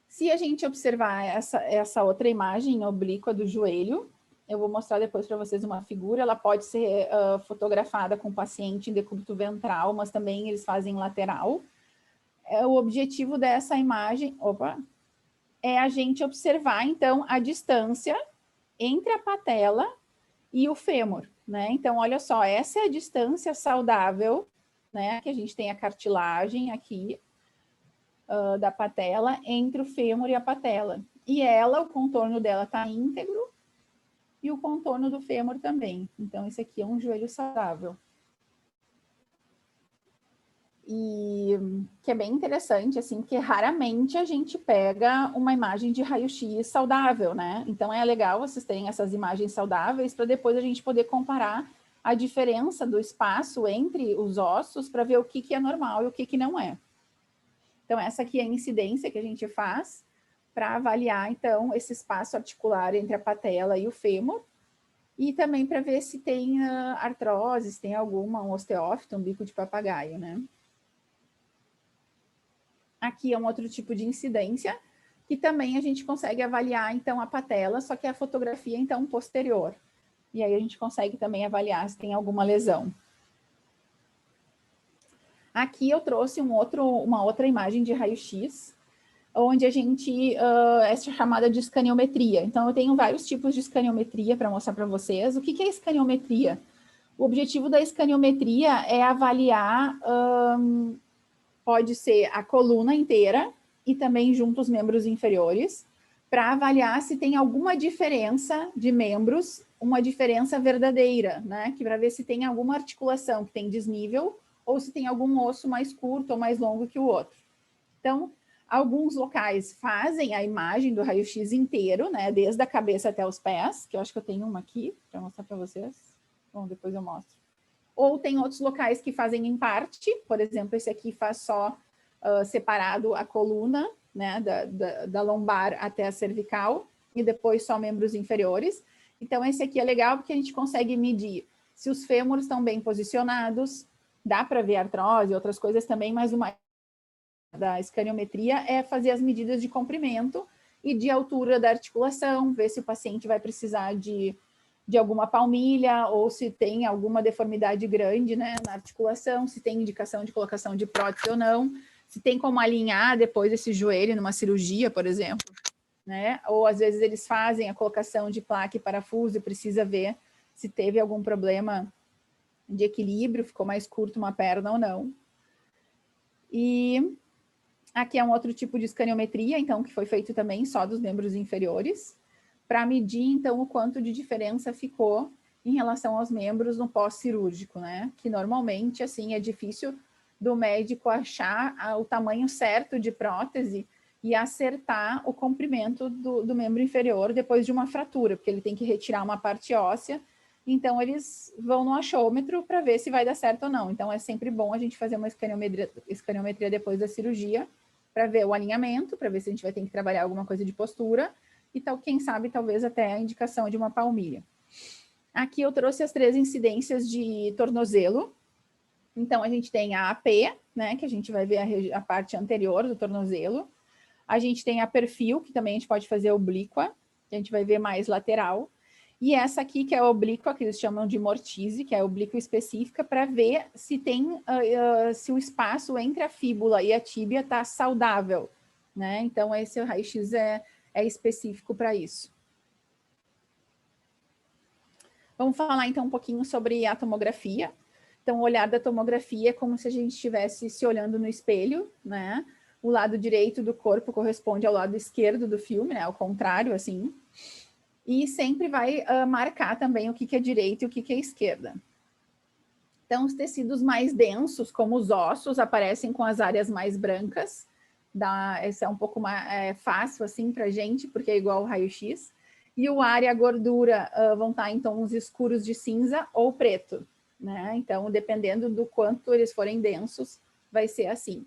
Se a gente observar essa outra imagem oblíqua do joelho, eu vou mostrar depois para vocês uma figura, ela pode ser fotografada com o paciente em decúbito ventral, mas também eles fazem lateral. O objetivo dessa imagem, é a gente observar, então, a distância entre a patela e o fêmur, né? Então, olha só, essa é a distância saudável, né? Que a gente tem a cartilagem aqui, da patela, entre o fêmur e a patela. E ela, o contorno dela está íntegro, e o contorno do fêmur também. Então, esse aqui é um joelho saudável. E que é bem interessante, assim, porque raramente a gente pega uma imagem de raio-x saudável, né? Então, é legal vocês terem essas imagens saudáveis para depois a gente poder comparar a diferença do espaço entre os ossos para ver o que é normal e o que não é. Então, essa aqui é a incidência que a gente faz para avaliar, então, esse espaço articular entre a patela e o fêmur, e também para ver se tem artrose, se tem um osteófito, um bico de papagaio, né? Aqui é um outro tipo de incidência, que também a gente consegue avaliar, então, a patela, só que a fotografia, então, posterior. E aí a gente consegue também avaliar se tem alguma lesão. Aqui eu trouxe uma outra imagem de raio-x, onde a gente, é chamada de escaniometria. Então, eu tenho vários tipos de escaniometria para mostrar para vocês. O que é escaniometria? O objetivo da escaniometria é avaliar, pode ser a coluna inteira e também junto os membros inferiores, para avaliar se tem alguma diferença de membros, uma diferença verdadeira, né? Que para ver se tem alguma articulação que tem desnível ou se tem algum osso mais curto ou mais longo que o outro. Então, alguns locais fazem a imagem do raio-x inteiro, né? Desde a cabeça até os pés, que eu acho que eu tenho uma aqui para mostrar para vocês. Bom, depois eu mostro. Ou tem outros locais que fazem em parte, por exemplo, esse aqui faz só separado a coluna, né, da lombar até a cervical, e depois só membros inferiores. Então, esse aqui é legal porque a gente consegue medir se os fêmures estão bem posicionados, dá para ver artrose, outras coisas também, mas uma da escaniometria é fazer as medidas de comprimento e de altura da articulação, ver se o paciente vai precisar de alguma palmilha ou se tem alguma deformidade grande, né, na articulação, se tem indicação de colocação de prótese ou não, se tem como alinhar depois esse joelho numa cirurgia, por exemplo, né? Ou às vezes eles fazem a colocação de placa e parafuso e precisa ver se teve algum problema de equilíbrio, ficou mais curto uma perna ou não. E aqui é um outro tipo de escaniometria, então, que foi feito também só dos membros inferiores, para medir, então, o quanto de diferença ficou em relação aos membros no pós-cirúrgico, né? Que normalmente, assim, é difícil do médico achar o tamanho certo de prótese e acertar o comprimento do membro inferior depois de uma fratura, porque ele tem que retirar uma parte óssea, então eles vão no achômetro para ver se vai dar certo ou não. Então é sempre bom a gente fazer uma escaniometria depois da cirurgia, para ver o alinhamento, para ver se a gente vai ter que trabalhar alguma coisa de postura, e tal, quem sabe, talvez até a indicação de uma palmilha. Aqui eu trouxe as 3 incidências de tornozelo. Então, a gente tem a AP, né, que a gente vai ver a parte anterior do tornozelo. A gente tem a perfil, que também a gente pode fazer oblíqua, que a gente vai ver mais lateral. E essa aqui, que é a oblíqua, que eles chamam de mortise, que é a oblíqua específica, para ver se tem, se o espaço entre a fíbula e a tíbia está saudável, né? Então, esse raio-x é específico para isso. Vamos falar, então, um pouquinho sobre a tomografia. Então, o olhar da tomografia é como se a gente estivesse se olhando no espelho, né? O lado direito do corpo corresponde ao lado esquerdo do filme, né? Ao contrário, assim. E sempre vai marcar também o que é direita e o que é esquerda. Então, os tecidos mais densos, como os ossos, aparecem com as áreas mais brancas. Esse é um pouco mais fácil, assim, para a gente, porque é igual ao raio-x. E o ar e a gordura vão estar em tons escuros de cinza ou preto, né? Então, dependendo do quanto eles forem densos, vai ser assim.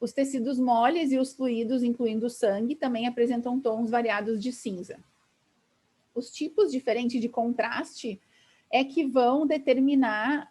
Os tecidos moles e os fluidos, incluindo o sangue, também apresentam tons variados de cinza. Os tipos diferentes de contraste é que vão determinar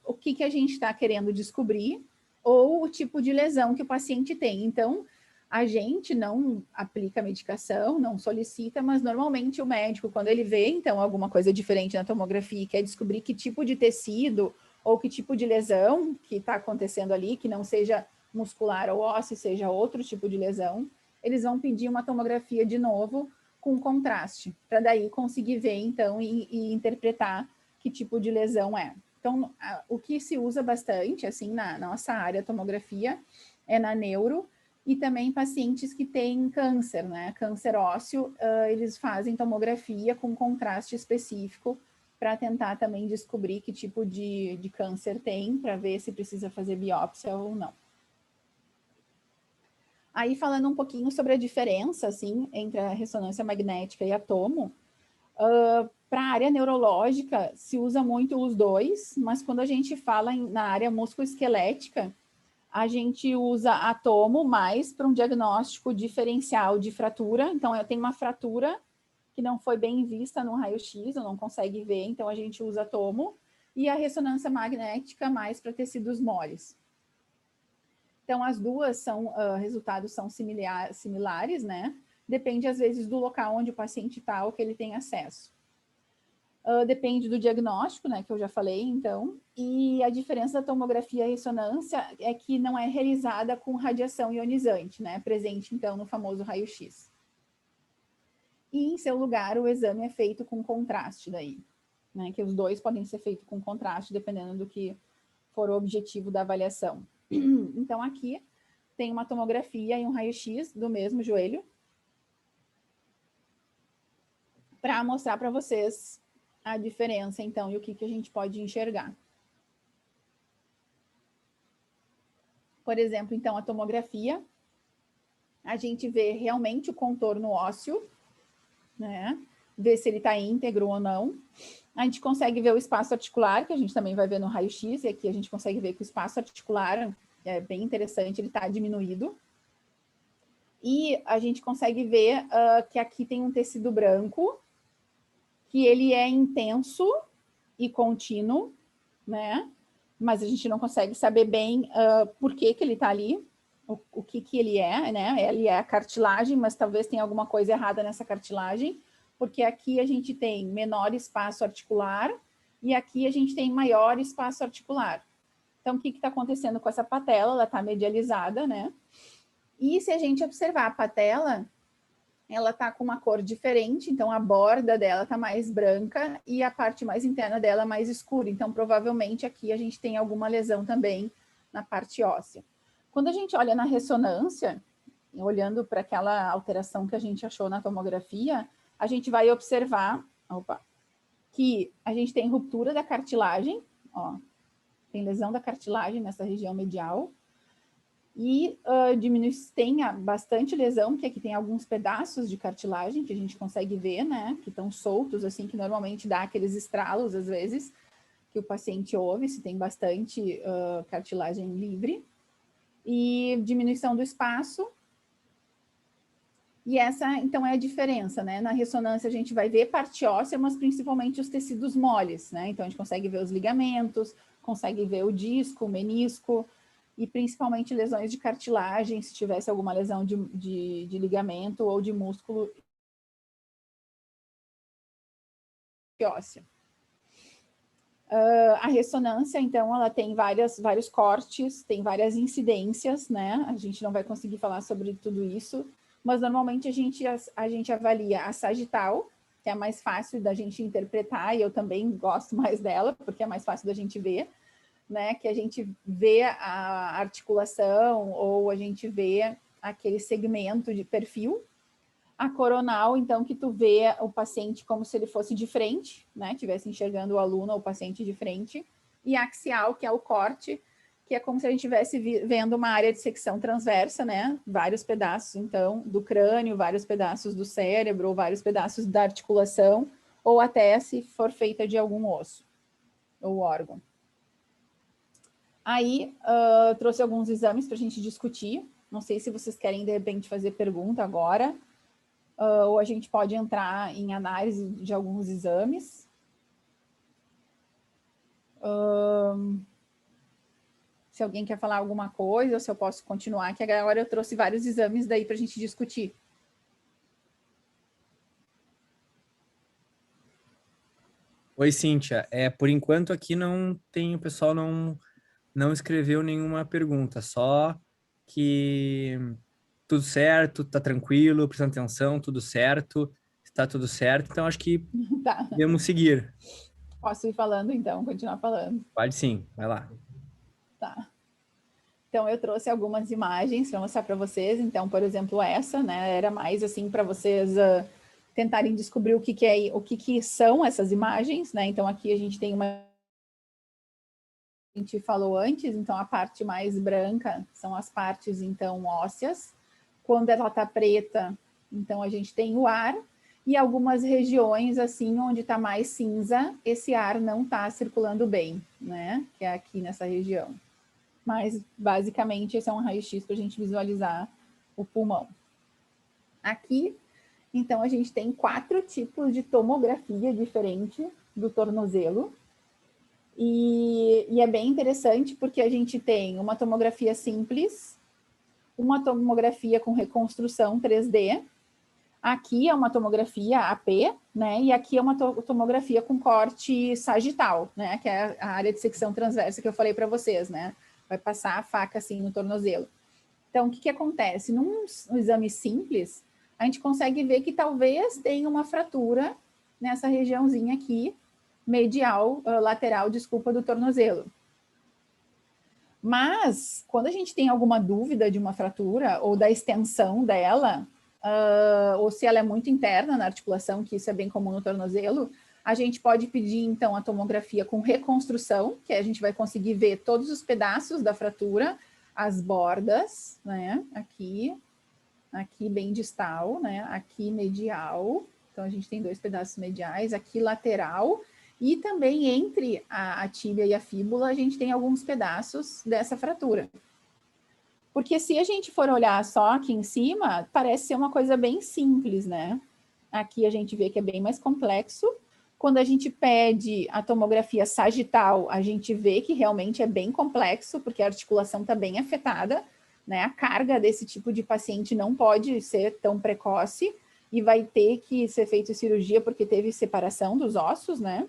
o que a gente está querendo descobrir ou o tipo de lesão que o paciente tem. Então, a gente não aplica medicação, não solicita, mas normalmente o médico, quando ele vê, então, alguma coisa diferente na tomografia e quer descobrir que tipo de tecido ou que tipo de lesão que está acontecendo ali, que não seja muscular ou ósseo, seja outro tipo de lesão, eles vão pedir uma tomografia de novo com contraste, para daí conseguir ver, então, e interpretar que tipo de lesão é. Então, o que se usa bastante, assim, na nossa área tomografia, é na neuro, e também pacientes que têm câncer, né? Câncer ósseo, eles fazem tomografia com contraste específico para tentar também descobrir que tipo de câncer tem, para ver se precisa fazer biópsia ou não. Aí, falando um pouquinho sobre a diferença, assim, entre a ressonância magnética e a tomo, para a área neurológica, se usa muito os dois, mas quando a gente fala na área musculoesquelética, a gente usa a tomo mais para um diagnóstico diferencial de fratura. Então, eu tenho uma fratura que não foi bem vista no raio-x, eu não consegue ver, então a gente usa a tomo, e a ressonância magnética mais para tecidos moles. Então, as duas são, resultados são similares, né? Depende, às vezes, do local onde o paciente está ou que ele tem acesso. Depende do diagnóstico, né, que eu já falei, então, e a diferença da tomografia e ressonância é que não é realizada com radiação ionizante, né, presente, então, no famoso raio-x. E, em seu lugar, o exame é feito com contraste daí, né, que os dois podem ser feitos com contraste, dependendo do que for o objetivo da avaliação. Então, aqui tem uma tomografia e um raio-x do mesmo joelho, para mostrar para vocês a diferença, então, e o que a gente pode enxergar. Por exemplo, então, a tomografia, a gente vê realmente o contorno ósseo, né? Ver se ele está íntegro ou não. A gente consegue ver o espaço articular, que a gente também vai ver no raio-x, e aqui a gente consegue ver que o espaço articular é bem interessante, ele está diminuído. E a gente consegue ver que aqui tem um tecido branco, que ele é intenso e contínuo, né? Mas a gente não consegue saber bem por que ele está ali, o que ele é, né? Ele é a cartilagem, mas talvez tenha alguma coisa errada nessa cartilagem, porque aqui a gente tem menor espaço articular e aqui a gente tem maior espaço articular. Então, o que está acontecendo com essa patela? Ela está medializada, né? E se a gente observar a patela, ela está com uma cor diferente, então a borda dela está mais branca e a parte mais interna dela mais escura. Então, provavelmente aqui a gente tem alguma lesão também na parte óssea. Quando a gente olha na ressonância, olhando para aquela alteração que a gente achou na tomografia, a gente vai observar, que a gente tem ruptura da cartilagem, ó, tem lesão da cartilagem nessa região medial, e tem bastante lesão, que aqui tem alguns pedaços de cartilagem que a gente consegue ver, né, que estão soltos, assim, que normalmente dá aqueles estralos, às vezes, que o paciente ouve, se tem bastante cartilagem livre, e diminuição do espaço. E essa, então, é a diferença, né? Na ressonância a gente vai ver parte óssea, mas principalmente os tecidos moles, né? Então, a gente consegue ver os ligamentos, consegue ver o disco, o menisco, e principalmente lesões de cartilagem, se tivesse alguma lesão de ligamento ou de músculo óssea. A ressonância, então, ela tem vários cortes, tem várias incidências, né? A gente não vai conseguir falar sobre tudo isso, mas normalmente a gente avalia a sagital, que é a mais fácil da gente interpretar, e eu também gosto mais dela, porque é mais fácil da gente ver, né? Que a gente vê a articulação, ou a gente vê aquele segmento de perfil. A coronal, então, que tu vê o paciente como se ele fosse de frente, né? Estivesse enxergando o aluno ou o paciente de frente. E a axial, que é o corte, que é como se a gente estivesse vendo uma área de secção transversa, né? Vários pedaços, então, do crânio, vários pedaços do cérebro, ou vários pedaços da articulação, ou até se for feita de algum osso ou órgão. Aí, trouxe alguns exames para a gente discutir. Não sei se vocês querem, de repente, fazer pergunta agora. Ou a gente pode entrar em análise de alguns exames. Se alguém quer falar alguma coisa, ou se eu posso continuar, que agora eu trouxe vários exames daí para a gente discutir. Oi, Cíntia. Por enquanto aqui não tem, o pessoal não escreveu nenhuma pergunta, só que tudo certo, tá tranquilo, prestando atenção, tudo certo, está tudo certo, então acho que Tá. podemos seguir. Posso ir falando, então, continuar falando? Pode sim, vai lá. Tá. Então, eu trouxe algumas imagens para mostrar para vocês. Então, por exemplo, essa, né, era mais assim para vocês tentarem descobrir o que são essas imagens, né? Então, aqui a gente tem uma... A gente falou antes, então a parte mais branca são as partes, então, ósseas. Quando ela está preta, então a gente tem o ar, e algumas regiões, assim, onde está mais cinza, esse ar não está circulando bem, né? Que é aqui nessa região. Mas, basicamente, esse é um raio-x para a gente visualizar o pulmão. Aqui, então, a gente tem 4 tipos de tomografia diferente do tornozelo. E é bem interessante porque a gente tem uma tomografia simples, uma tomografia com reconstrução 3D, aqui é uma tomografia AP, né? E aqui é uma tomografia com corte sagital, né? Que é a área de secção transversa que eu falei para vocês, né? Vai passar a faca assim no tornozelo. Então, o que acontece? Num exame simples, a gente consegue ver que talvez tenha uma fratura nessa regiãozinha aqui, medial, lateral, desculpa, do tornozelo. Mas, quando a gente tem alguma dúvida de uma fratura ou da extensão dela, ou se ela é muito interna na articulação, que isso é bem comum no tornozelo, a gente pode pedir, então, a tomografia com reconstrução, que a gente vai conseguir ver todos os pedaços da fratura, as bordas, né, aqui bem distal, né, aqui medial, então a gente tem 2 pedaços mediais, aqui lateral, e também entre a tíbia e a fíbula, a gente tem alguns pedaços dessa fratura. Porque se a gente for olhar só aqui em cima, parece ser uma coisa bem simples, né? Aqui a gente vê que é bem mais complexo. Quando a gente pede a tomografia sagital, a gente vê que realmente é bem complexo, porque a articulação está bem afetada, né? A carga desse tipo de paciente não pode ser tão precoce e vai ter que ser feita cirurgia porque teve separação dos ossos, né?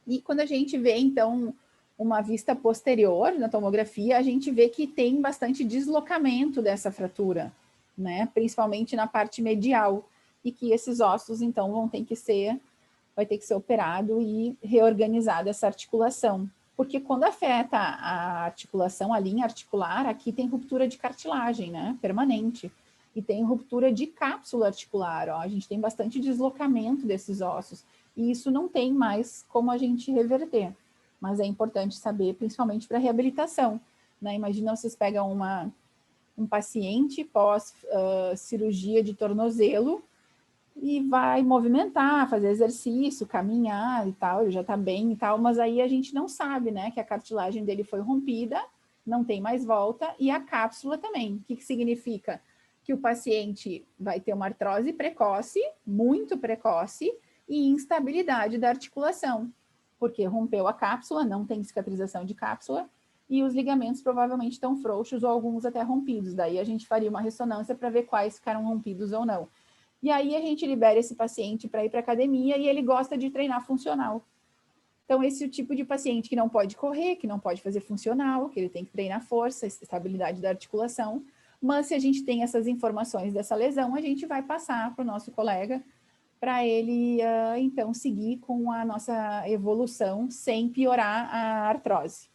E quando a gente vê, então, uma vista posterior na tomografia, a gente vê que tem bastante deslocamento dessa fratura, né? Principalmente na parte medial, e que esses ossos, então, vai ter que ser operado e reorganizada essa articulação. Porque quando afeta a articulação, a linha articular, aqui tem ruptura de cartilagem, né? Permanente. E tem ruptura de cápsula articular, ó. A gente tem bastante deslocamento desses ossos. E isso não tem mais como a gente reverter. Mas é importante saber, principalmente para reabilitação, né? Imagina vocês pegam um paciente pós cirurgia de tornozelo e vai movimentar, fazer exercício, caminhar e tal, ele já está bem e tal, mas aí a gente não sabe, né, que a cartilagem dele foi rompida, não tem mais volta, e a cápsula também. O que significa? Que o paciente vai ter uma artrose precoce, muito precoce, e instabilidade da articulação, porque rompeu a cápsula, não tem cicatrização de cápsula, e os ligamentos provavelmente estão frouxos ou alguns até rompidos. Daí a gente faria uma ressonância para ver quais ficaram rompidos ou não. E aí a gente libera esse paciente para ir para a academia e ele gosta de treinar funcional. Então, esse é o tipo de paciente que não pode correr, que não pode fazer funcional, que ele tem que treinar força, estabilidade da articulação. Mas se a gente tem essas informações dessa lesão, a gente vai passar para o nosso colega para ele, então, seguir com a nossa evolução sem piorar a artrose.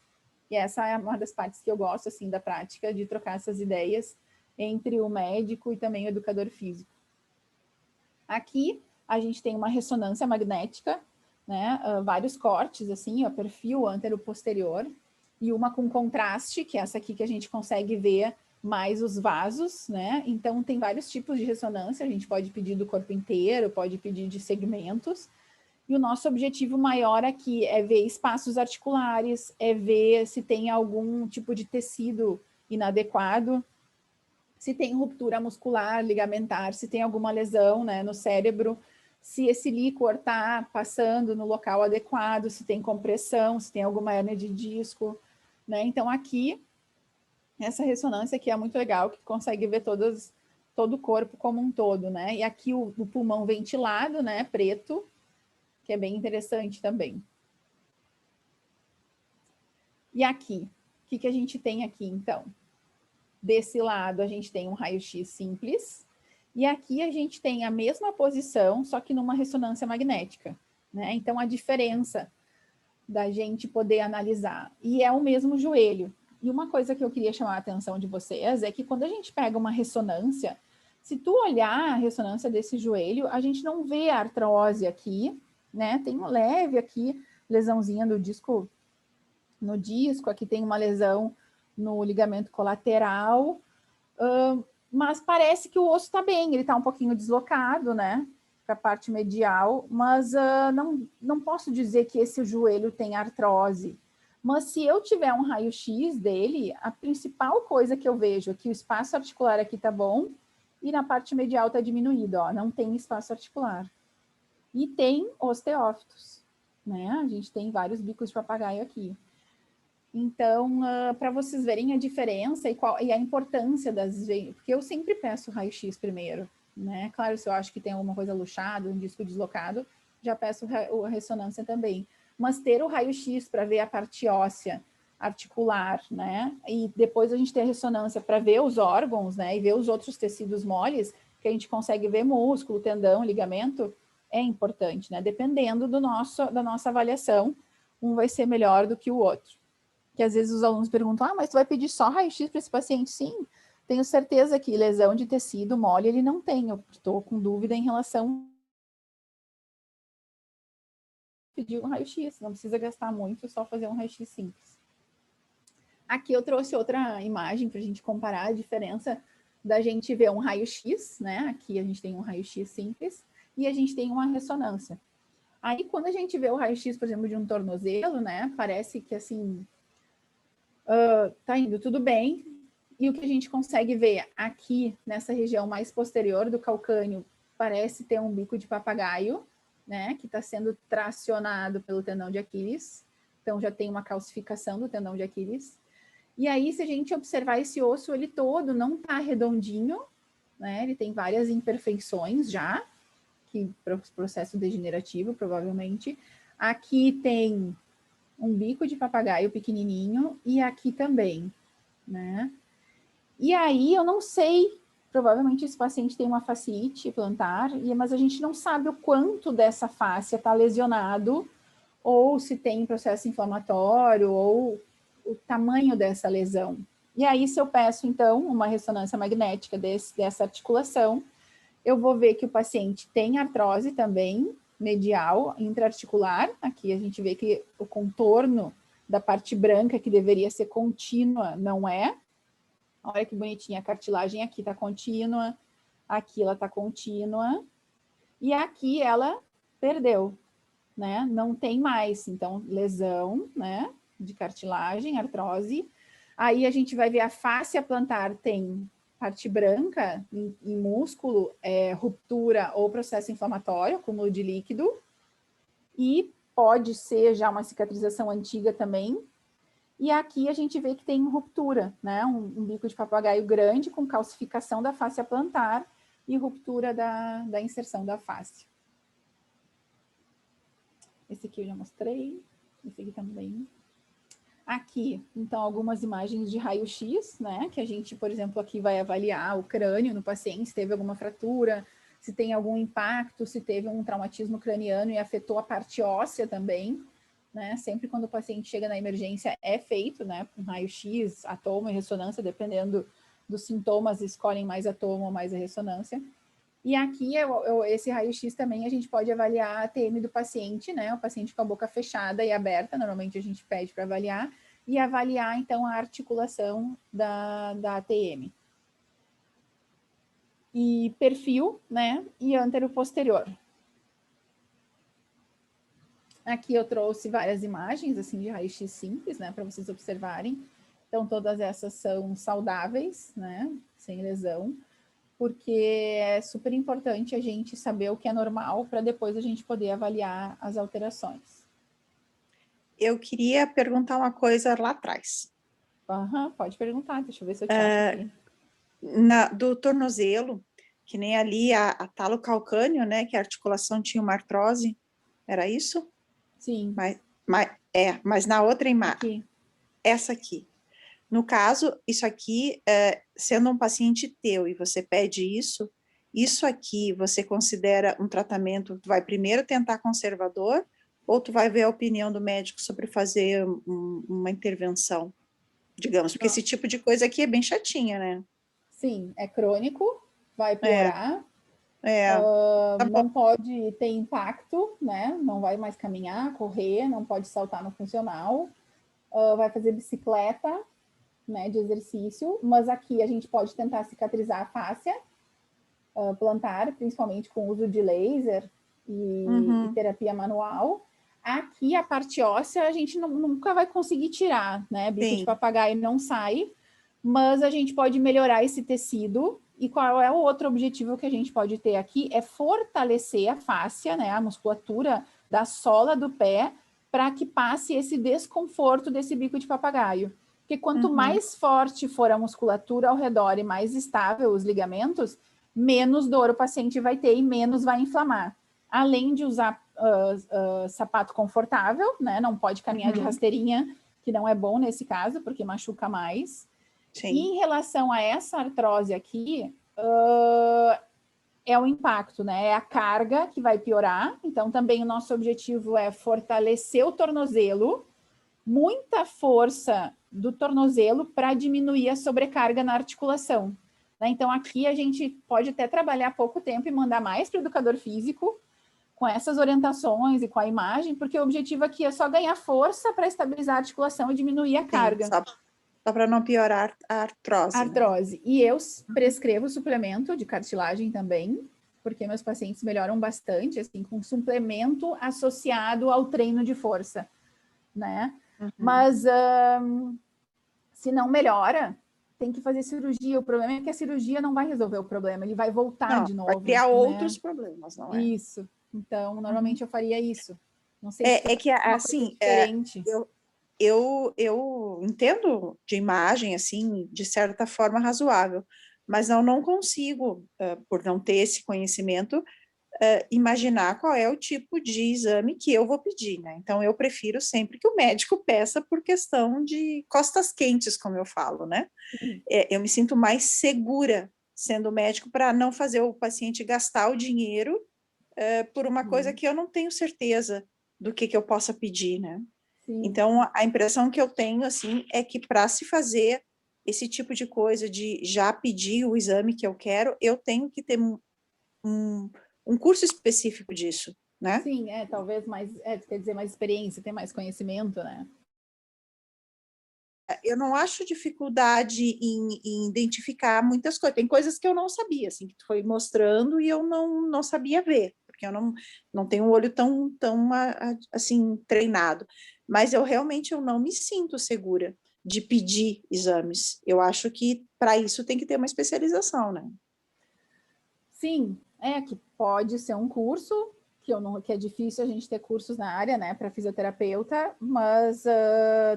E essa é uma das partes que eu gosto, assim, da prática, de trocar essas ideias entre o médico e também o educador físico. Aqui, a gente tem uma ressonância magnética, né? Vários cortes, assim, o perfil antero-posterior, e uma com contraste, que é essa aqui que a gente consegue ver mais os vasos, né? Então, tem vários tipos de ressonância, a gente pode pedir do corpo inteiro, pode pedir de segmentos, e o nosso objetivo maior aqui é ver espaços articulares, é ver se tem algum tipo de tecido inadequado, se tem ruptura muscular, ligamentar, se tem alguma lesão, né, no cérebro, se esse líquor está passando no local adequado, se tem compressão, se tem alguma hérnia de disco, né? Então, aqui, essa ressonância aqui é muito legal, que consegue ver todo o corpo como um todo, né? E aqui o pulmão ventilado, né, preto, que é bem interessante também. E aqui, o que a gente tem aqui, então? Desse lado, a gente tem um raio-x simples, e aqui a gente tem a mesma posição, só que numa ressonância magnética, né? Então, a diferença da gente poder analisar. E é o mesmo joelho. E uma coisa que eu queria chamar a atenção de vocês é que quando a gente pega uma ressonância, se tu olhar a ressonância desse joelho, a gente não vê a artrose aqui, né? Tem um leve aqui, lesãozinha do disco, no disco, aqui tem uma lesão no ligamento colateral, mas parece que o osso está bem, ele está um pouquinho deslocado, né, para a parte medial, mas não posso dizer que esse joelho tem artrose. Mas se eu tiver um raio-x dele, a principal coisa que eu vejo é que o espaço articular aqui está bom e na parte medial está diminuído, ó, não tem espaço articular. E tem osteófitos, né? A gente tem vários bicos de papagaio aqui. Então, para vocês verem a diferença e a importância das... Porque eu sempre peço raio-x primeiro, né? Claro, se eu acho que tem alguma coisa luxada, um disco deslocado, já peço a ressonância também. Mas ter o raio-x para ver a parte óssea, articular, né? E depois a gente ter a ressonância para ver os órgãos, né? E ver os outros tecidos moles, que a gente consegue ver músculo, tendão, ligamento, é importante, né? Dependendo da nossa avaliação, um vai ser melhor do que o outro. Que às vezes os alunos perguntam, mas tu vai pedir só raio-x para esse paciente? Sim, tenho certeza que lesão de tecido mole ele não tem. Eu estou com dúvida em relação a pedir um raio-x, não precisa gastar muito, só fazer um raio-x simples. Aqui eu trouxe outra imagem para a gente comparar a diferença da gente ver um raio-x, né? Aqui a gente tem um raio-x simples e a gente tem uma ressonância. Aí quando a gente vê o raio-x, por exemplo, de um tornozelo, né? Parece que assim... tá indo tudo bem, e o que a gente consegue ver aqui nessa região mais posterior do calcâneo parece ter um bico de papagaio, né, que está sendo tracionado pelo tendão de Aquiles, então já tem uma calcificação do tendão de Aquiles. E aí, se a gente observar esse osso, ele todo não está redondinho, né, ele tem várias imperfeições já, que processo degenerativo, provavelmente. Aqui tem um bico de papagaio pequenininho e aqui também, né? E aí eu não sei, provavelmente esse paciente tem uma fasciite plantar, mas a gente não sabe o quanto dessa fáscia está lesionado ou se tem processo inflamatório ou o tamanho dessa lesão. E aí se eu peço então uma ressonância magnética dessa articulação, eu vou ver que o paciente tem artrose também, medial, intraarticular. Aqui a gente vê que o contorno da parte branca, que deveria ser contínua, não é. Olha que bonitinha, a cartilagem aqui está contínua, aqui ela está contínua, e aqui ela perdeu, né? Não tem mais, então, lesão, né? De cartilagem, artrose. Aí a gente vai ver a fáscia plantar tem parte branca em músculo, ruptura ou processo inflamatório, acúmulo de líquido, e pode ser já uma cicatrização antiga também. E aqui a gente vê que tem ruptura, né? Um bico de papagaio grande com calcificação da fáscia plantar, e ruptura da inserção da face. Esse aqui eu já mostrei, esse aqui também. Aqui, então, algumas imagens de raio-x, né? Que a gente, por exemplo, aqui vai avaliar o crânio no paciente, se teve alguma fratura, se tem algum impacto, se teve um traumatismo craniano e afetou a parte óssea também, né? Sempre quando o paciente chega na emergência é feito, né? Um raio-x, atoma e ressonância, dependendo dos sintomas, escolhem mais atoma ou mais a ressonância. E aqui, esse raio-x também, a gente pode avaliar a ATM do paciente, né? O paciente com a boca fechada e aberta, normalmente a gente pede para avaliar, e avaliar, então, a articulação da ATM. E perfil, né? E antero-posterior. Aqui eu trouxe várias imagens, assim, de raio-x simples, né? Para vocês observarem. Então, todas essas são saudáveis, né? Sem lesão. Porque é super importante a gente saber o que é normal para depois a gente poder avaliar as alterações. Eu queria perguntar uma coisa lá atrás. Pode perguntar, deixa eu ver se eu te acho aqui. Do tornozelo, que nem ali a talo-calcâneo, né, que a articulação tinha uma artrose, era isso? Sim. Mas na outra imagem, aqui. Essa aqui. No caso, isso aqui, sendo um paciente teu e você pede isso aqui você considera um tratamento, tu vai primeiro tentar conservador ou tu vai ver a opinião do médico sobre fazer uma intervenção, digamos, porque esse tipo de coisa aqui é bem chatinha, né? Sim, é crônico, vai piorar, não pode ter impacto, né? Não vai mais caminhar, correr, não pode saltar no funcional, vai fazer bicicleta, né, de exercício, mas aqui a gente pode tentar cicatrizar a fáscia plantar, principalmente com o uso de laser e terapia manual. Aqui a parte óssea a gente nunca vai conseguir tirar, né? Bico de papagaio não sai, mas a gente pode melhorar esse tecido. E qual é o outro objetivo que a gente pode ter aqui? É fortalecer a fáscia, né? A musculatura da sola do pé, para que passe esse desconforto desse bico de papagaio. Porque quanto mais forte for a musculatura ao redor e mais estável os ligamentos, menos dor o paciente vai ter e menos vai inflamar. Além de usar sapato confortável, né? Não pode caminhar de rasteirinha, que não é bom nesse caso, porque machuca mais. Sim. E em relação a essa artrose aqui, é o impacto, né? É a carga que vai piorar. Então, também o nosso objetivo é fortalecer o tornozelo, muita força do tornozelo para diminuir a sobrecarga na articulação. Né? Então, aqui a gente pode até trabalhar pouco tempo e mandar mais para o educador físico, com essas orientações e com a imagem, porque o objetivo aqui é só ganhar força para estabilizar a articulação e diminuir a carga. Só para não piorar a artrose. Artrose. Né? E eu prescrevo suplemento de cartilagem também, porque meus pacientes melhoram bastante, assim, com suplemento associado ao treino de força, né? Mas se não melhora, tem que fazer cirurgia. O problema é que a cirurgia não vai resolver o problema, ele vai voltar de novo. Vai criar outros problemas, não é? Isso. Então, normalmente eu faria isso. Não sei se é que assim, diferente. Eu entendo de imagem, assim, de certa forma razoável, mas eu não consigo, por não ter esse conhecimento, imaginar qual é o tipo de exame que eu vou pedir, né? Então, eu prefiro sempre que o médico peça por questão de costas quentes, como eu falo, né? Eu me sinto mais segura sendo médico para não fazer o paciente gastar o dinheiro por uma coisa que eu não tenho certeza do que eu possa pedir, né? Sim. Então, a impressão que eu tenho, assim, é que para se fazer esse tipo de coisa, de já pedir o exame que eu quero, eu tenho que ter um curso específico disso, né? Sim, talvez mais, quer dizer, mais experiência, ter mais conhecimento, né? Eu não acho dificuldade em identificar muitas coisas. Tem coisas que eu não sabia, assim, que tu foi mostrando e eu não sabia ver, porque eu não tenho um olho tão assim, treinado. Mas eu realmente não me sinto segura de pedir exames. Eu acho que para isso tem que ter uma especialização, né? Sim, que pode ser um curso, que é difícil a gente ter cursos na área, né, para fisioterapeuta, mas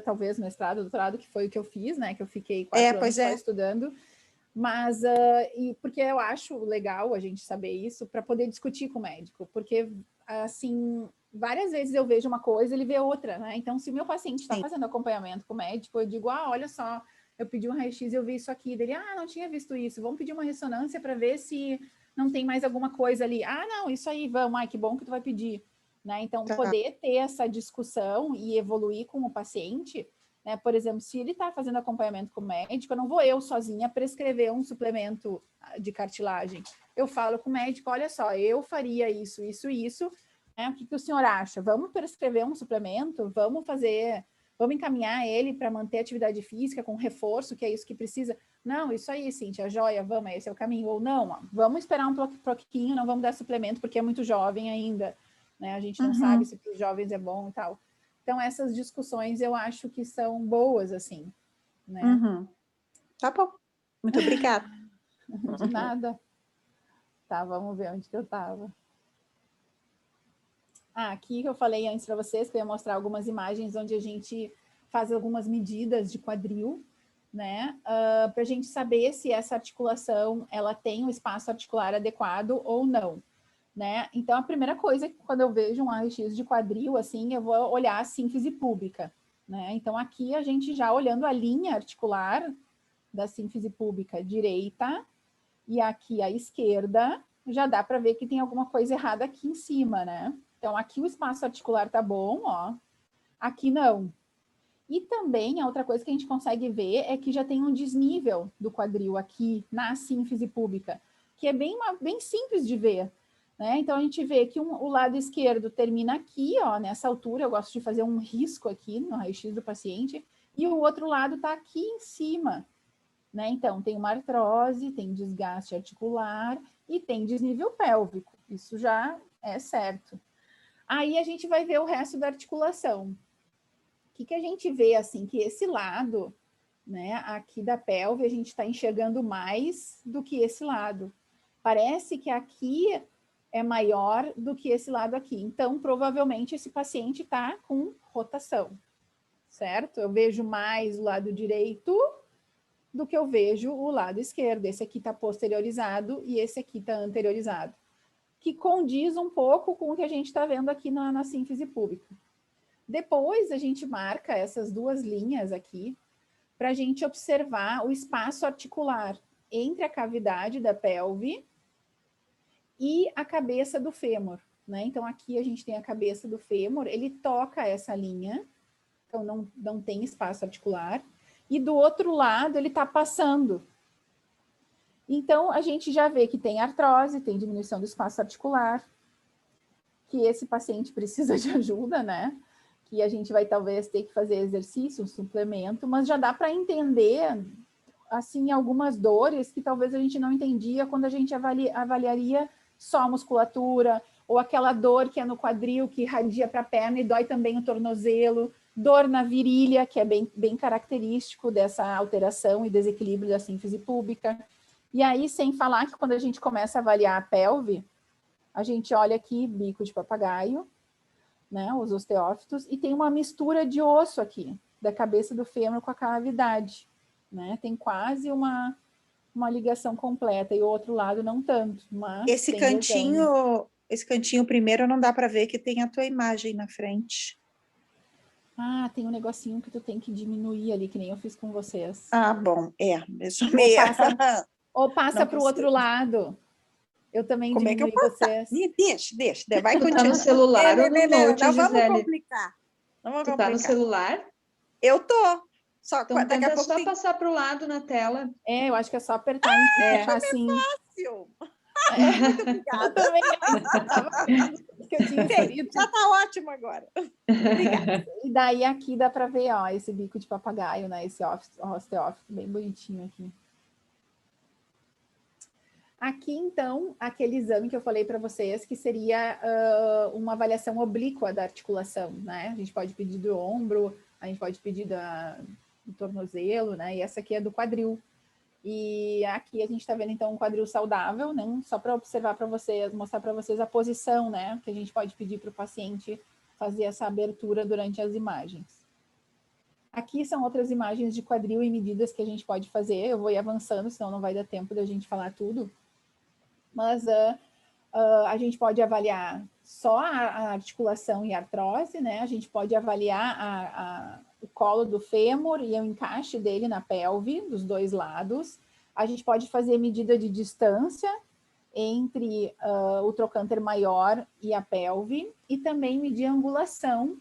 talvez mestrado, doutorado, que foi o que eu fiz, né, que eu fiquei 4 anos só estudando, Mas, porque eu acho legal a gente saber isso para poder discutir com o médico, porque, assim, várias vezes eu vejo uma coisa, ele vê outra, né? Então, se o meu paciente está fazendo acompanhamento com o médico, eu digo, olha só, eu pedi um raio-x e eu vi isso aqui. Dele, não tinha visto isso, vamos pedir uma ressonância para ver se não tem mais alguma coisa ali. Não, isso aí, vamos, que bom que tu vai pedir. Né? Então, poder ter essa discussão e evoluir com o paciente, né? Por exemplo, se ele está fazendo acompanhamento com o médico, eu não vou eu sozinha prescrever um suplemento de cartilagem. Eu falo com o médico, olha só, eu faria isso, isso, isso, né? O que o senhor acha? Vamos prescrever um suplemento? Vamos encaminhar ele para manter a atividade física com reforço, que é isso que precisa? Não, isso aí, Cíntia, joia, vamos, esse é o caminho. Ou não, vamos esperar um pouquinho, não vamos dar suplemento, porque é muito jovem ainda, né? A gente não sabe se para os jovens é bom e tal. Então, essas discussões eu acho que são boas, assim, né? Tá bom. Muito obrigada. De nada. Tá, vamos ver onde que eu estava. Aqui que eu falei antes para vocês, que eu ia mostrar algumas imagens onde a gente faz algumas medidas de quadril, né? Para a gente saber se essa articulação, ela tem um espaço articular adequado ou não. Né? Então, a primeira coisa, quando eu vejo um raio-x de quadril, assim, eu vou olhar a sínfise púbica, né? Então, aqui a gente já olhando a linha articular da sínfise púbica direita e aqui à esquerda, já dá para ver que tem alguma coisa errada aqui em cima, né? Então, aqui o espaço articular tá bom, ó. Aqui não. E também, a outra coisa que a gente consegue ver é que já tem um desnível do quadril aqui na sínfise púbica, que é bem simples de ver, né? Então, a gente vê que o lado esquerdo termina aqui, ó, nessa altura. Eu gosto de fazer um risco aqui no raio-x do paciente. E o outro lado está aqui em cima, né? Então, tem uma artrose, tem desgaste articular e tem desnível pélvico. Isso já é certo. Aí, a gente vai ver o resto da articulação. O que a gente vê, assim, que esse lado, né, aqui da pelve, a gente está enxergando mais do que esse lado. Parece que aqui é maior do que esse lado aqui. Então, provavelmente, esse paciente está com rotação, certo? Eu vejo mais o lado direito do que eu vejo o lado esquerdo. Esse aqui está posteriorizado e esse aqui está anteriorizado, que condiz um pouco com o que a gente está vendo aqui na sínfise púbica. Depois, a gente marca essas duas linhas aqui para a gente observar o espaço articular entre a cavidade da pelve e a cabeça do fêmur, né? Então, aqui a gente tem a cabeça do fêmur, ele toca essa linha, então não tem espaço articular, e do outro lado ele está passando. Então, a gente já vê que tem artrose, tem diminuição do espaço articular, que esse paciente precisa de ajuda, né? Que a gente vai talvez ter que fazer exercício, um suplemento, mas já dá para entender, assim, algumas dores que talvez a gente não entendia quando a gente avaliaria só a musculatura, ou aquela dor que é no quadril, que irradia para a perna e dói também o tornozelo, dor na virilha, que é bem característico dessa alteração e desequilíbrio da sínfise púbica. E aí, sem falar que quando a gente começa a avaliar a pelve, a gente olha aqui, bico de papagaio, né, os osteófitos, e tem uma mistura de osso aqui, da cabeça do fêmur com a cavidade, né? Tem quase uma ligação completa, e o outro lado não tanto, mas Esse cantinho primeiro não dá para ver que tem a tua imagem na frente. Tem um negocinho que tu tem que diminuir ali, que nem eu fiz com vocês. Bom, isso meia. Ou passa para o outro lado. Eu também Como diminui é que eu vocês. Deixa, vai continuar. Tá no celular ou no note, não, Gisele? vamos complicar. Tu tá no celular? Eu tô. Só então daqui a pouco só passar para o lado na tela. Eu acho que é só apertar e fechar assim. Fácil. Muito obrigada. Eu também estava que eu tinha escrito. Já tá ótimo agora. Obrigada. E daí aqui dá para ver, ó, esse bico de papagaio, né? Esse osteófito bem bonitinho aqui. Aqui, então, aquele exame que eu falei para vocês, que seria uma avaliação oblíqua da articulação, né? A gente pode pedir do ombro, a gente pode pedir do tornozelo, né? E essa aqui é do quadril. E aqui a gente está vendo, então, um quadril saudável, né? Só para observar para vocês, mostrar para vocês a posição, né? Que a gente pode pedir para o paciente fazer essa abertura durante as imagens. Aqui são outras imagens de quadril e medidas que a gente pode fazer. Eu vou ir avançando, senão não vai dar tempo da gente falar tudo. Mas a gente pode avaliar só a articulação e a artrose, né? A gente pode avaliar o colo do fêmur e o encaixe dele na pelve, dos dois lados. A gente pode fazer medida de distância entre o trocânter maior e a pelve, e também medir a angulação,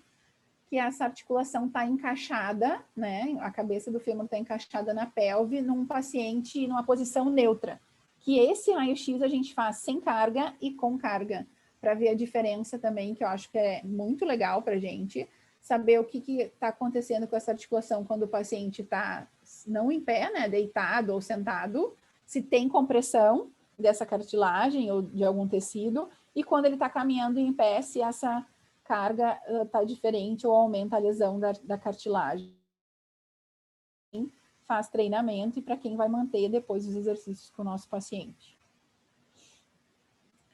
que essa articulação está encaixada, né? A cabeça do fêmur está encaixada na pelve, num paciente numa posição neutra. Que esse raio-x a gente faz sem carga e com carga, para ver a diferença também, que eu acho que é muito legal para a gente, saber o que está acontecendo com essa articulação quando o paciente está não em pé, né? Deitado ou sentado, se tem compressão dessa cartilagem ou de algum tecido, e quando ele está caminhando em pé, se essa carga está diferente ou aumenta a lesão da cartilagem. Faz treinamento e para quem vai manter depois os exercícios com o nosso paciente.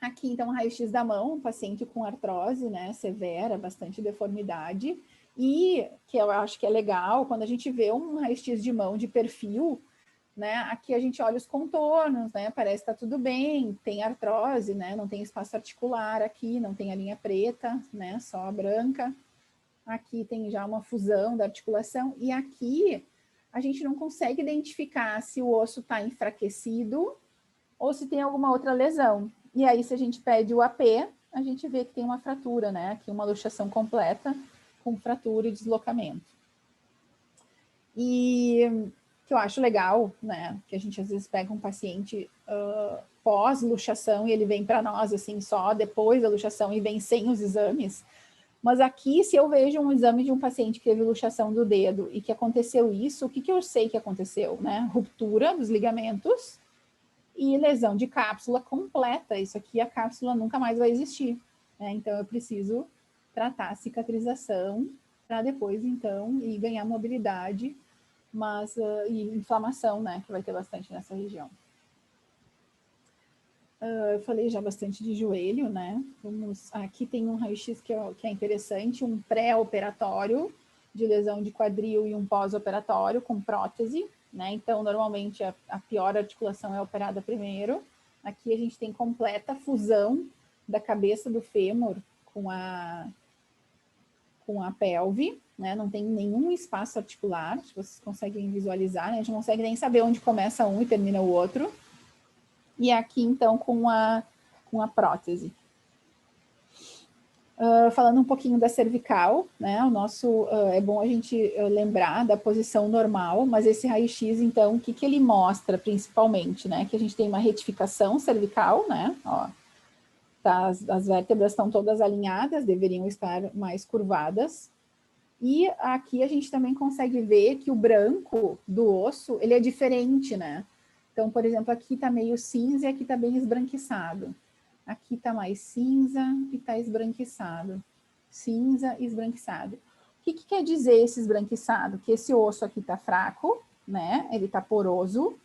Aqui, então, o raio-x da mão, um paciente com artrose, né, severa, bastante deformidade, e que eu acho que é legal, quando a gente vê um raio-x de mão de perfil, né, aqui a gente olha os contornos, né, parece que está tudo bem, tem artrose, né, não tem espaço articular aqui, não tem a linha preta, né, só a branca. Aqui tem já uma fusão da articulação, e aqui a gente não consegue identificar se o osso está enfraquecido ou se tem alguma outra lesão. E aí, se a gente pede o AP, a gente vê que tem uma fratura, né, aqui uma luxação completa com fratura e deslocamento. E que eu acho legal, né, que a gente às vezes pega um paciente pós-luxação e ele vem para nós, assim, só depois da luxação e vem sem os exames. Mas aqui, se eu vejo um exame de um paciente que teve luxação do dedo e que aconteceu isso, o que eu sei que aconteceu, né? Ruptura dos ligamentos e lesão de cápsula completa. Isso aqui, a cápsula nunca mais vai existir, né? Então, eu preciso tratar a cicatrização para depois, então, ir ganhar mobilidade, mas e inflamação, né, que vai ter bastante nessa região. Eu falei já bastante de joelho, né? Aqui tem um raio-x que é interessante, um pré-operatório de lesão de quadril e um pós-operatório com prótese, né? Então, normalmente, a pior articulação é operada primeiro. Aqui a gente tem completa fusão da cabeça do fêmur com a pelve, né? Não tem nenhum espaço articular, se vocês conseguem visualizar, né? A gente não consegue nem saber onde começa um e termina o outro. E aqui, então, com a prótese. Falando um pouquinho da cervical, né? O nosso, é bom a gente lembrar da posição normal, mas esse raio-x, então, o que ele mostra principalmente, né? Que a gente tem uma retificação cervical, né? Ó, tá, as vértebras estão todas alinhadas, deveriam estar mais curvadas. E aqui a gente também consegue ver que o branco do osso, ele é diferente, né? Então, por exemplo, aqui está meio cinza e aqui está bem esbranquiçado. Aqui está mais cinza e está esbranquiçado. Cinza e esbranquiçado. O que quer dizer esse esbranquiçado? Que esse osso aqui está fraco, né? Ele está poroso.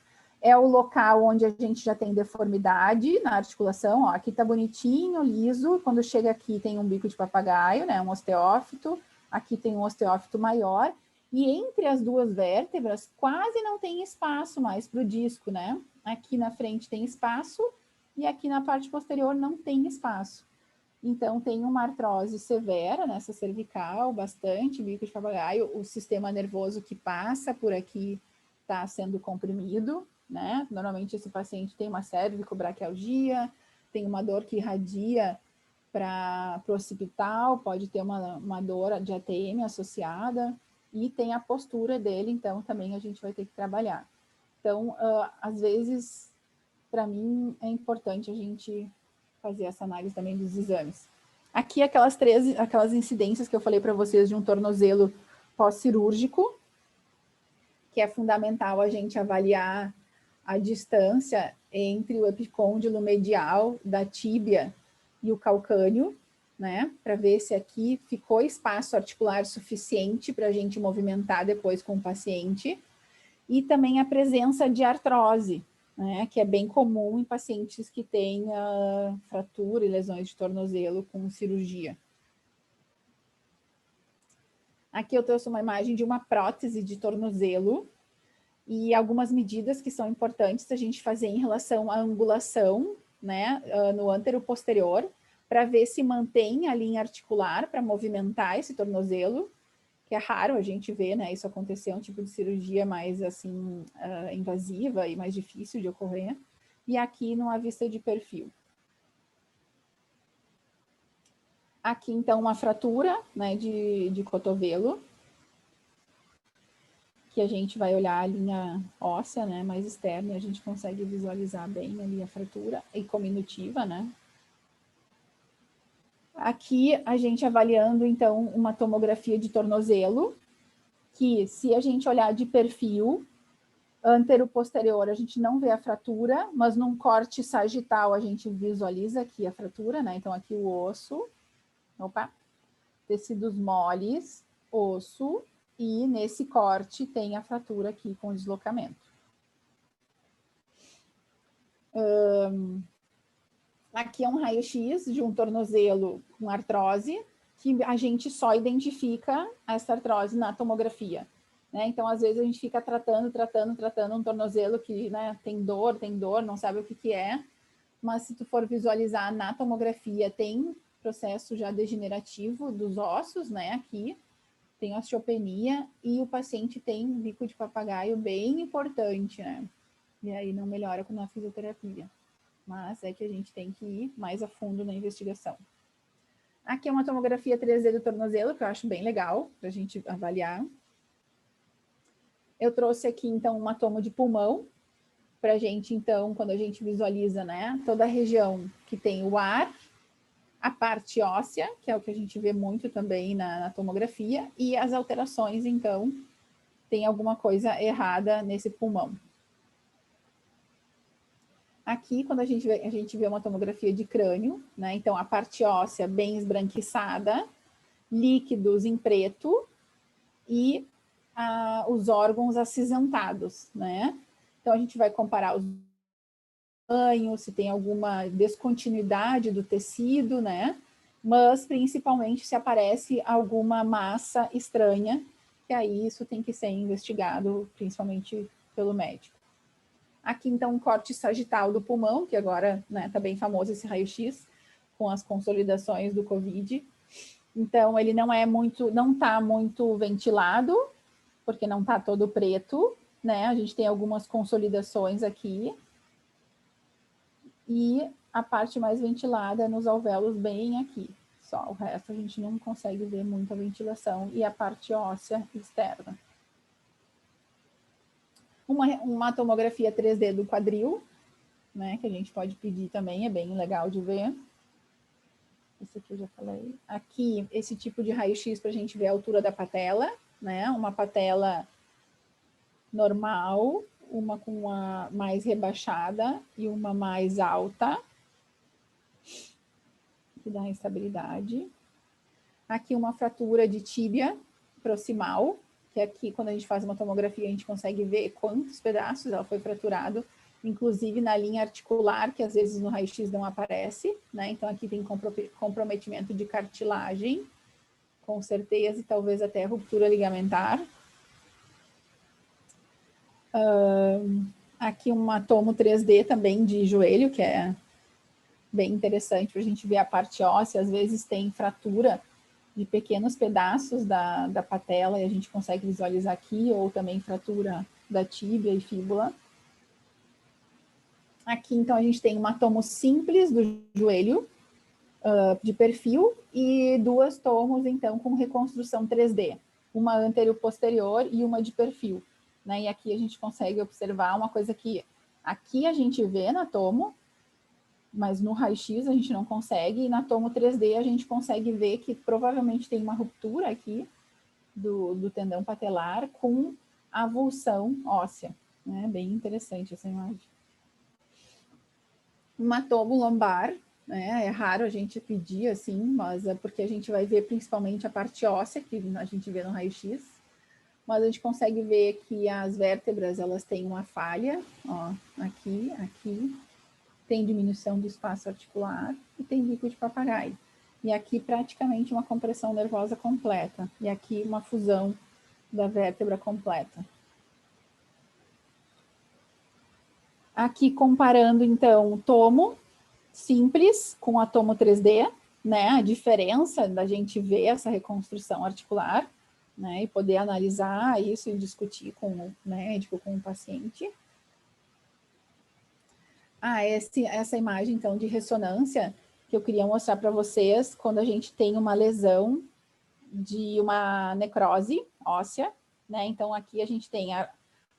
É o local onde a gente já tem deformidade na articulação. Ó, aqui está bonitinho, liso. Quando chega aqui tem um bico de papagaio, né? Um osteófito. Aqui tem um osteófito maior. E entre as duas vértebras, quase não tem espaço mais para o disco, né? Aqui na frente tem espaço e aqui na parte posterior não tem espaço. Então, tem uma artrose severa nessa cervical, bastante, bico de papagaio, o sistema nervoso que passa por aqui está sendo comprimido, né? Normalmente esse paciente tem uma cervicobraquialgia, tem uma dor que irradia para o occipital, pode ter uma dor de ATM associada, e tem a postura dele, então também a gente vai ter que trabalhar. Então, às vezes, para mim, é importante a gente fazer essa análise também dos exames. Aqui, aquelas incidências que eu falei para vocês de um tornozelo pós-cirúrgico, que é fundamental a gente avaliar a distância entre o epicôndilo medial da tíbia e o calcâneo, né, para ver se aqui ficou espaço articular suficiente para a gente movimentar depois com o paciente, e também a presença de artrose, né, que é bem comum em pacientes que têm fratura e lesões de tornozelo com cirurgia. Aqui eu trouxe uma imagem de uma prótese de tornozelo e algumas medidas que são importantes a gente fazer em relação à angulação, né, no antero posterior, para ver se mantém a linha articular para movimentar esse tornozelo, que é raro a gente ver, né, isso acontecer, é um tipo de cirurgia mais, assim, invasiva e mais difícil de ocorrer. E aqui numa vista de perfil. Aqui, então, uma fratura, né, de cotovelo, que a gente vai olhar a linha óssea, né, mais externa, e a gente consegue visualizar bem ali a fratura, e cominutiva, né. Aqui, a gente avaliando, então, uma tomografia de tornozelo, que se a gente olhar de perfil, antero-posterior, a gente não vê a fratura, mas num corte sagital a gente visualiza aqui a fratura, né? Então, aqui o osso, tecidos moles, osso, e nesse corte tem a fratura aqui com deslocamento. Aqui é um raio-x de um tornozelo com artrose, que a gente só identifica essa artrose na tomografia. Né? Então, às vezes, a gente fica tratando um tornozelo que, né, tem dor, não sabe o que é, mas se tu for visualizar na tomografia, tem processo já degenerativo dos ossos, né, aqui, tem osteopenia, e o paciente tem bico de papagaio bem importante, né, e aí não melhora com a fisioterapia, mas é que a gente tem que ir mais a fundo na investigação. Aqui é uma tomografia 3D do tornozelo, que eu acho bem legal, para a gente avaliar. Eu trouxe aqui, então, uma tomo de pulmão, para a gente, então, quando a gente visualiza, né, toda a região que tem o ar, a parte óssea, que é o que a gente vê muito também na tomografia, e as alterações, então, tem alguma coisa errada nesse pulmão. Aqui, quando a gente vê uma tomografia de crânio, né, então, a parte óssea bem esbranquiçada, líquidos em preto e os órgãos acinzentados, né? Então, a gente vai comparar os tamanhos, se tem alguma descontinuidade do tecido, né? Mas, principalmente, se aparece alguma massa estranha, que aí isso tem que ser investigado, principalmente pelo médico. Aqui, então, um corte sagital do pulmão, que agora, né, tá bem famoso esse raio-x, com as consolidações do COVID. Então, ele não tá muito ventilado, porque não está todo preto, né? A gente tem algumas consolidações aqui. E a parte mais ventilada é nos alvéolos bem aqui. Só o resto a gente não consegue ver muita ventilação. E a parte óssea externa. Uma tomografia 3D do quadril, né? Que a gente pode pedir também, é bem legal de ver. Esse aqui eu já falei. Aqui, esse tipo de raio-x para a gente ver a altura da patela, né? Uma patela normal, uma com uma mais rebaixada e uma mais alta, que dá instabilidade. Aqui uma fratura de tíbia proximal, que aqui quando a gente faz uma tomografia a gente consegue ver quantos pedaços ela foi fraturado, inclusive na linha articular, que às vezes no raio-x não aparece, né? Então aqui tem comprometimento de cartilagem, com certeza, e talvez até ruptura ligamentar. Aqui uma tomo 3D também de joelho, que é bem interessante para a gente ver a parte óssea. Às vezes tem fratura de pequenos pedaços da patela e a gente consegue visualizar aqui, ou também fratura da tíbia e fíbula. Aqui, então, a gente tem uma tomo simples do joelho, de perfil, e duas tomos, então, com reconstrução 3D. Uma anterior-posterior e uma de perfil. Né? E aqui a gente consegue observar uma coisa que aqui a gente vê na tomo, mas no raio-x a gente não consegue, e na tomo 3D a gente consegue ver que provavelmente tem uma ruptura aqui do tendão patelar com avulsão óssea. Né? Bem interessante essa imagem. Uma tomo lombar, né? É raro a gente pedir assim, mas é porque a gente vai ver principalmente a parte óssea, que a gente vê no raio-x. Mas a gente consegue ver que as vértebras, elas têm uma falha, ó, aqui, tem diminuição do espaço articular e tem bico de papagaio. e aqui praticamente uma compressão nervosa completa, e aqui uma fusão da vértebra completa. Aqui comparando, então, o tomo simples com a tomo 3D, né? A diferença da gente ver essa reconstrução articular, né? E poder analisar isso e discutir com o médico, com o paciente. Essa imagem, então, de ressonância que eu queria mostrar para vocês quando a gente tem uma lesão de uma necrose óssea, né? Então, aqui a gente tem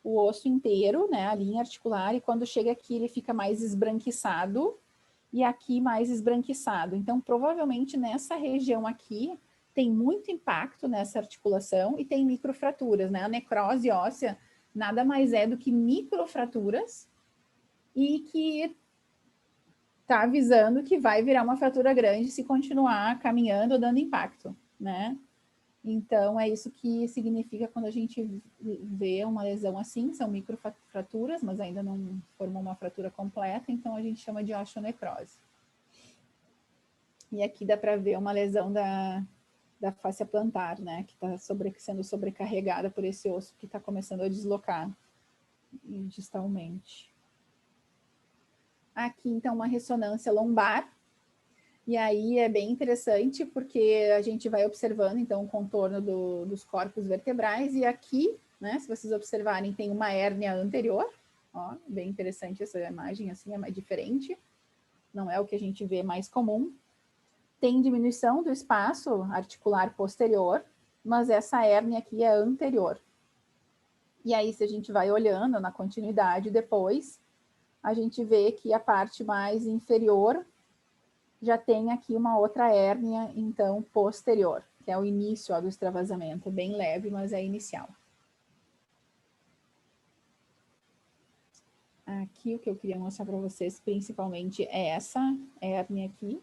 o osso inteiro, né? A linha articular, e quando chega aqui ele fica mais esbranquiçado, e aqui mais esbranquiçado. Então, provavelmente nessa região aqui tem muito impacto nessa articulação e tem microfraturas, né? A necrose óssea nada mais é do que microfraturas e que está avisando que vai virar uma fratura grande se continuar caminhando ou dando impacto, né? Então, é isso que significa quando a gente vê uma lesão assim, são microfraturas, mas ainda não formou uma fratura completa, então a gente chama de osteonecrose. E aqui dá para ver uma lesão da fáscia plantar, né, que está sendo sobrecarregada por esse osso que está começando a deslocar distalmente. Aqui, então, uma ressonância lombar. E aí é bem interessante porque a gente vai observando, então, o contorno dos corpos vertebrais. E aqui, né, se vocês observarem, tem uma hérnia anterior. Ó, bem interessante essa imagem, assim, é mais diferente. Não é o que a gente vê mais comum. Tem diminuição do espaço articular posterior, mas essa hérnia aqui é anterior. E aí, se a gente vai olhando na continuidade depois, a gente vê que a parte mais inferior já tem aqui uma outra hérnia, então, posterior, que é o início do extravasamento, bem leve, mas é inicial. Aqui o que eu queria mostrar para vocês, principalmente, é essa hérnia aqui,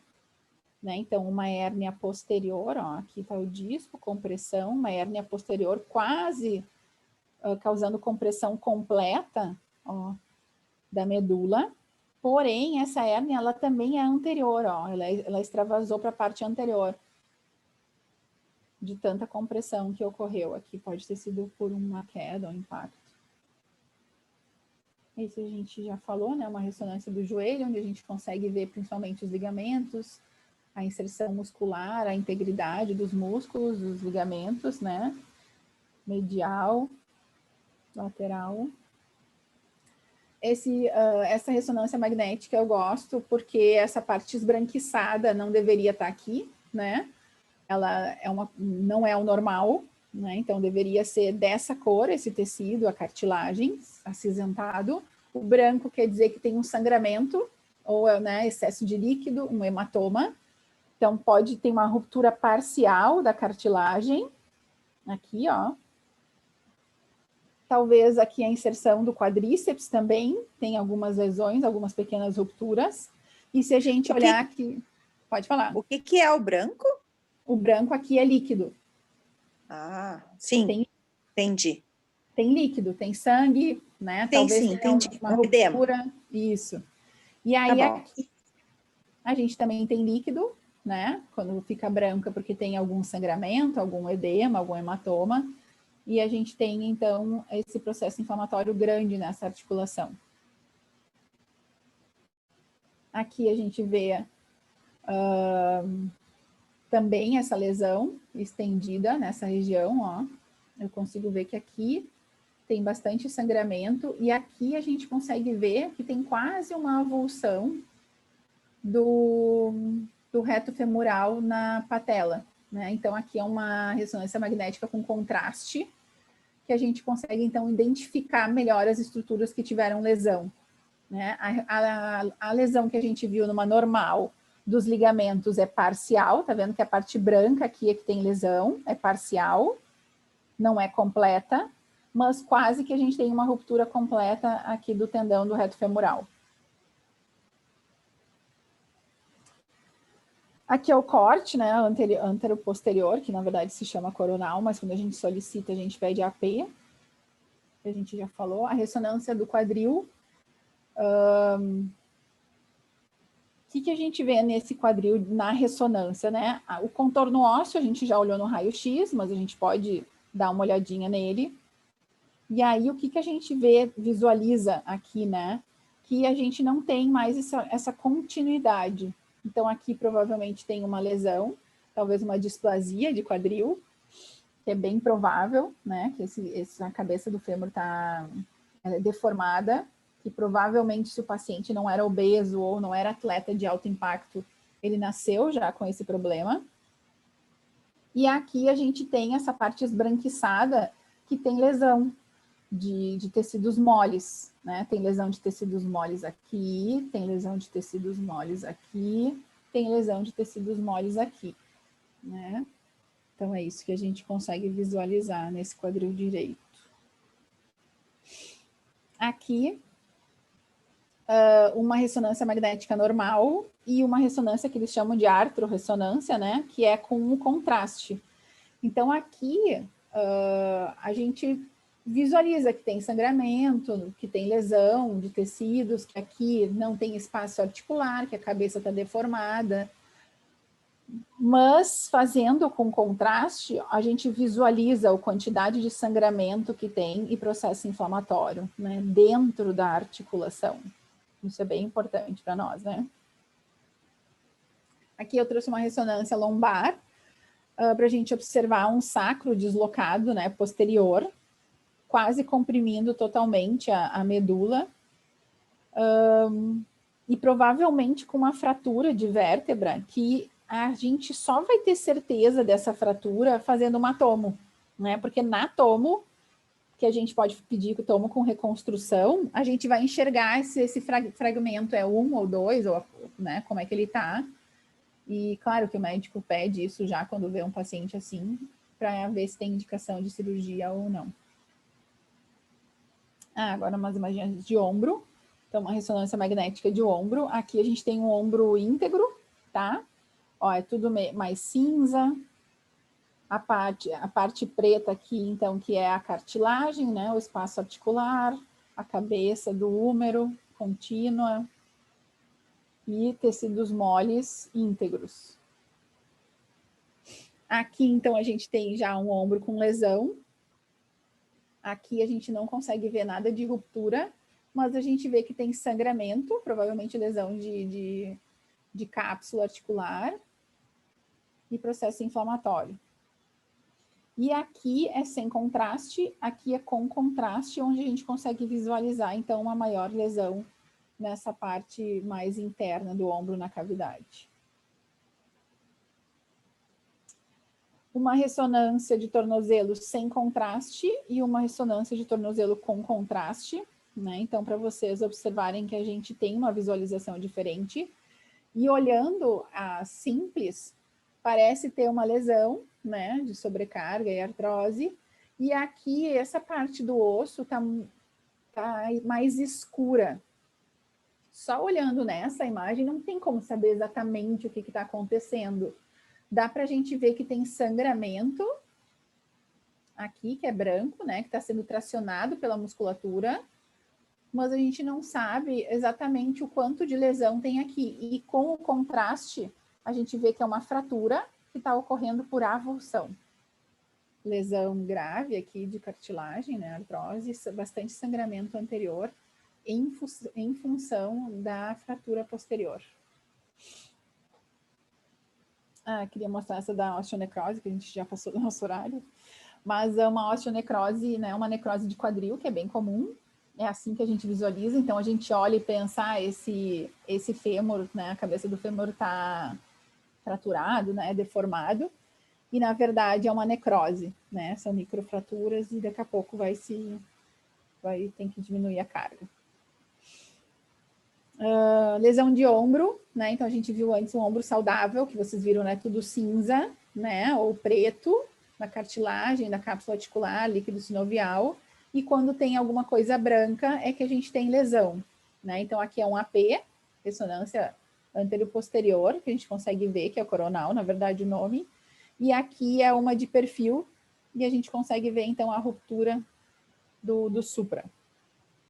né? Então, uma hérnia posterior, ó, aqui está o disco, compressão, uma hérnia posterior quase causando compressão completa, ó, da medula. Porém, essa hérnia, ela também é anterior, ó, ela extravasou para a parte anterior, de tanta compressão que ocorreu aqui. Pode ter sido por uma queda ou impacto. Esse a gente já falou, né? Uma ressonância do joelho, onde a gente consegue ver principalmente os ligamentos, a inserção muscular, a integridade dos músculos, dos ligamentos, né? Medial, lateral. Essa ressonância magnética eu gosto porque essa parte esbranquiçada não deveria estar aqui, né? Ela não é o normal, né? Então deveria ser dessa cor, esse tecido, a cartilagem, acinzentado. O branco quer dizer que tem um sangramento, ou, né, excesso de líquido, um hematoma. Então pode ter uma ruptura parcial da cartilagem, aqui, ó. Talvez aqui a inserção do quadríceps também tem algumas lesões, algumas pequenas rupturas. E se a gente olhar aqui... Pode falar. O que é o branco? O branco aqui é líquido. Ah, sim, entendi. Tem líquido, tem sangue, né? Tem, Talvez sim, tenha entendi. uma ruptura. Isso. E aí Tá bom. aqui a gente também tem líquido, né? Quando fica branca porque tem algum sangramento, algum edema, algum hematoma. E a gente tem, então, esse processo inflamatório grande nessa articulação. Aqui a gente vê também essa lesão estendida nessa região, ó. Eu consigo ver que aqui tem bastante sangramento, e aqui a gente consegue ver que tem quase uma avulsão do reto femoral na patela, né? Então, aqui é uma ressonância magnética com contraste, que a gente consegue, então, identificar melhor as estruturas que tiveram lesão, né? A lesão que a gente viu numa normal dos ligamentos é parcial, tá vendo que a parte branca aqui é que tem lesão, é parcial, não é completa, mas quase que a gente tem uma ruptura completa aqui do tendão do reto femoral. Aqui é o corte, né, antero-posterior, que na verdade se chama coronal, mas quando a gente solicita, a gente pede AP, que a gente já falou. A ressonância do quadril, que a gente vê nesse quadril na ressonância, né? O contorno ósseo a gente já olhou no raio-x, mas a gente pode dar uma olhadinha nele. E aí, o que a gente vê, visualiza aqui, né? Que a gente não tem mais essa continuidade. Então, aqui provavelmente tem uma lesão, talvez uma displasia de quadril, que é bem provável, né? Que a cabeça do fêmur está deformada, que provavelmente se o paciente não era obeso ou não era atleta de alto impacto, ele nasceu já com esse problema. E aqui a gente tem essa parte esbranquiçada que tem lesão de tecidos moles, né? Tem lesão de tecidos moles aqui, tem lesão de tecidos moles aqui, tem lesão de tecidos moles aqui, né? Então é isso que a gente consegue visualizar nesse quadril direito. Aqui, uma ressonância magnética normal e uma ressonância que eles chamam de artrorressonância, né? Que é com o contraste. Então aqui a gente visualiza que tem sangramento, que tem lesão de tecidos, que aqui não tem espaço articular, que a cabeça está deformada. Mas, fazendo com contraste, a gente visualiza a quantidade de sangramento que tem e processo inflamatório, né, dentro da articulação. Isso é bem importante para nós, né? Aqui eu trouxe uma ressonância lombar, para a gente observar um sacro deslocado, né, posterior, quase comprimindo totalmente a medula, e provavelmente com uma fratura de vértebra que a gente só vai ter certeza dessa fratura fazendo uma tomo, né? Porque na tomo, que a gente pode pedir que o tomo com reconstrução, a gente vai enxergar se esse fragmento é 1 ou 2, ou, né, como é que ele tá. E claro que o médico pede isso já quando vê um paciente assim, para ver se tem indicação de cirurgia ou não. Agora umas imagens de ombro. Então, uma ressonância magnética de ombro. Aqui a gente tem um ombro íntegro, tá? Ó, é tudo mais cinza. A parte preta aqui, então, que é a cartilagem, né? O espaço articular, a cabeça do húmero contínua e tecidos moles íntegros. Aqui, então, a gente tem já um ombro com lesão. Aqui a gente não consegue ver nada de ruptura, mas a gente vê que tem sangramento, provavelmente lesão de cápsula articular e processo inflamatório. E aqui é sem contraste, aqui é com contraste, onde a gente consegue visualizar, então, uma maior lesão nessa parte mais interna do ombro na cavidade. Uma ressonância de tornozelo sem contraste e uma ressonância de tornozelo com contraste, né? Então, para vocês observarem que a gente tem uma visualização diferente. E olhando a simples, parece ter uma lesão, né, de sobrecarga e artrose. E aqui, essa parte do osso tá mais escura. Só olhando nessa imagem, não tem como saber exatamente o que está acontecendo. Dá para a gente ver que tem sangramento aqui, que é branco, né? Que está sendo tracionado pela musculatura, mas a gente não sabe exatamente o quanto de lesão tem aqui. E com o contraste, a gente vê que é uma fratura que está ocorrendo por avulsão. Lesão grave aqui de cartilagem, né? Artrose, bastante sangramento anterior em função da fratura posterior. Queria mostrar essa da osteonecrose, que a gente já passou do nosso horário, mas é uma osteonecrose, né, uma necrose de quadril, que é bem comum, é assim que a gente visualiza, então a gente olha e pensa, esse fêmur, né, a cabeça do fêmur está fraturado, né, deformado, e na verdade é uma necrose, né, são microfraturas e daqui a pouco vai ter que diminuir a carga. Lesão de ombro, né? Então a gente viu antes um ombro saudável, que vocês viram, né? Tudo cinza, né? Ou preto, na cartilagem, da cápsula articular, líquido sinovial. E quando tem alguma coisa branca, é que a gente tem lesão, né? Então aqui é um AP, ressonância anterior-posterior, que a gente consegue ver, que é o coronal, na verdade, o nome. E aqui é uma de perfil, e a gente consegue ver, então, a ruptura do supra.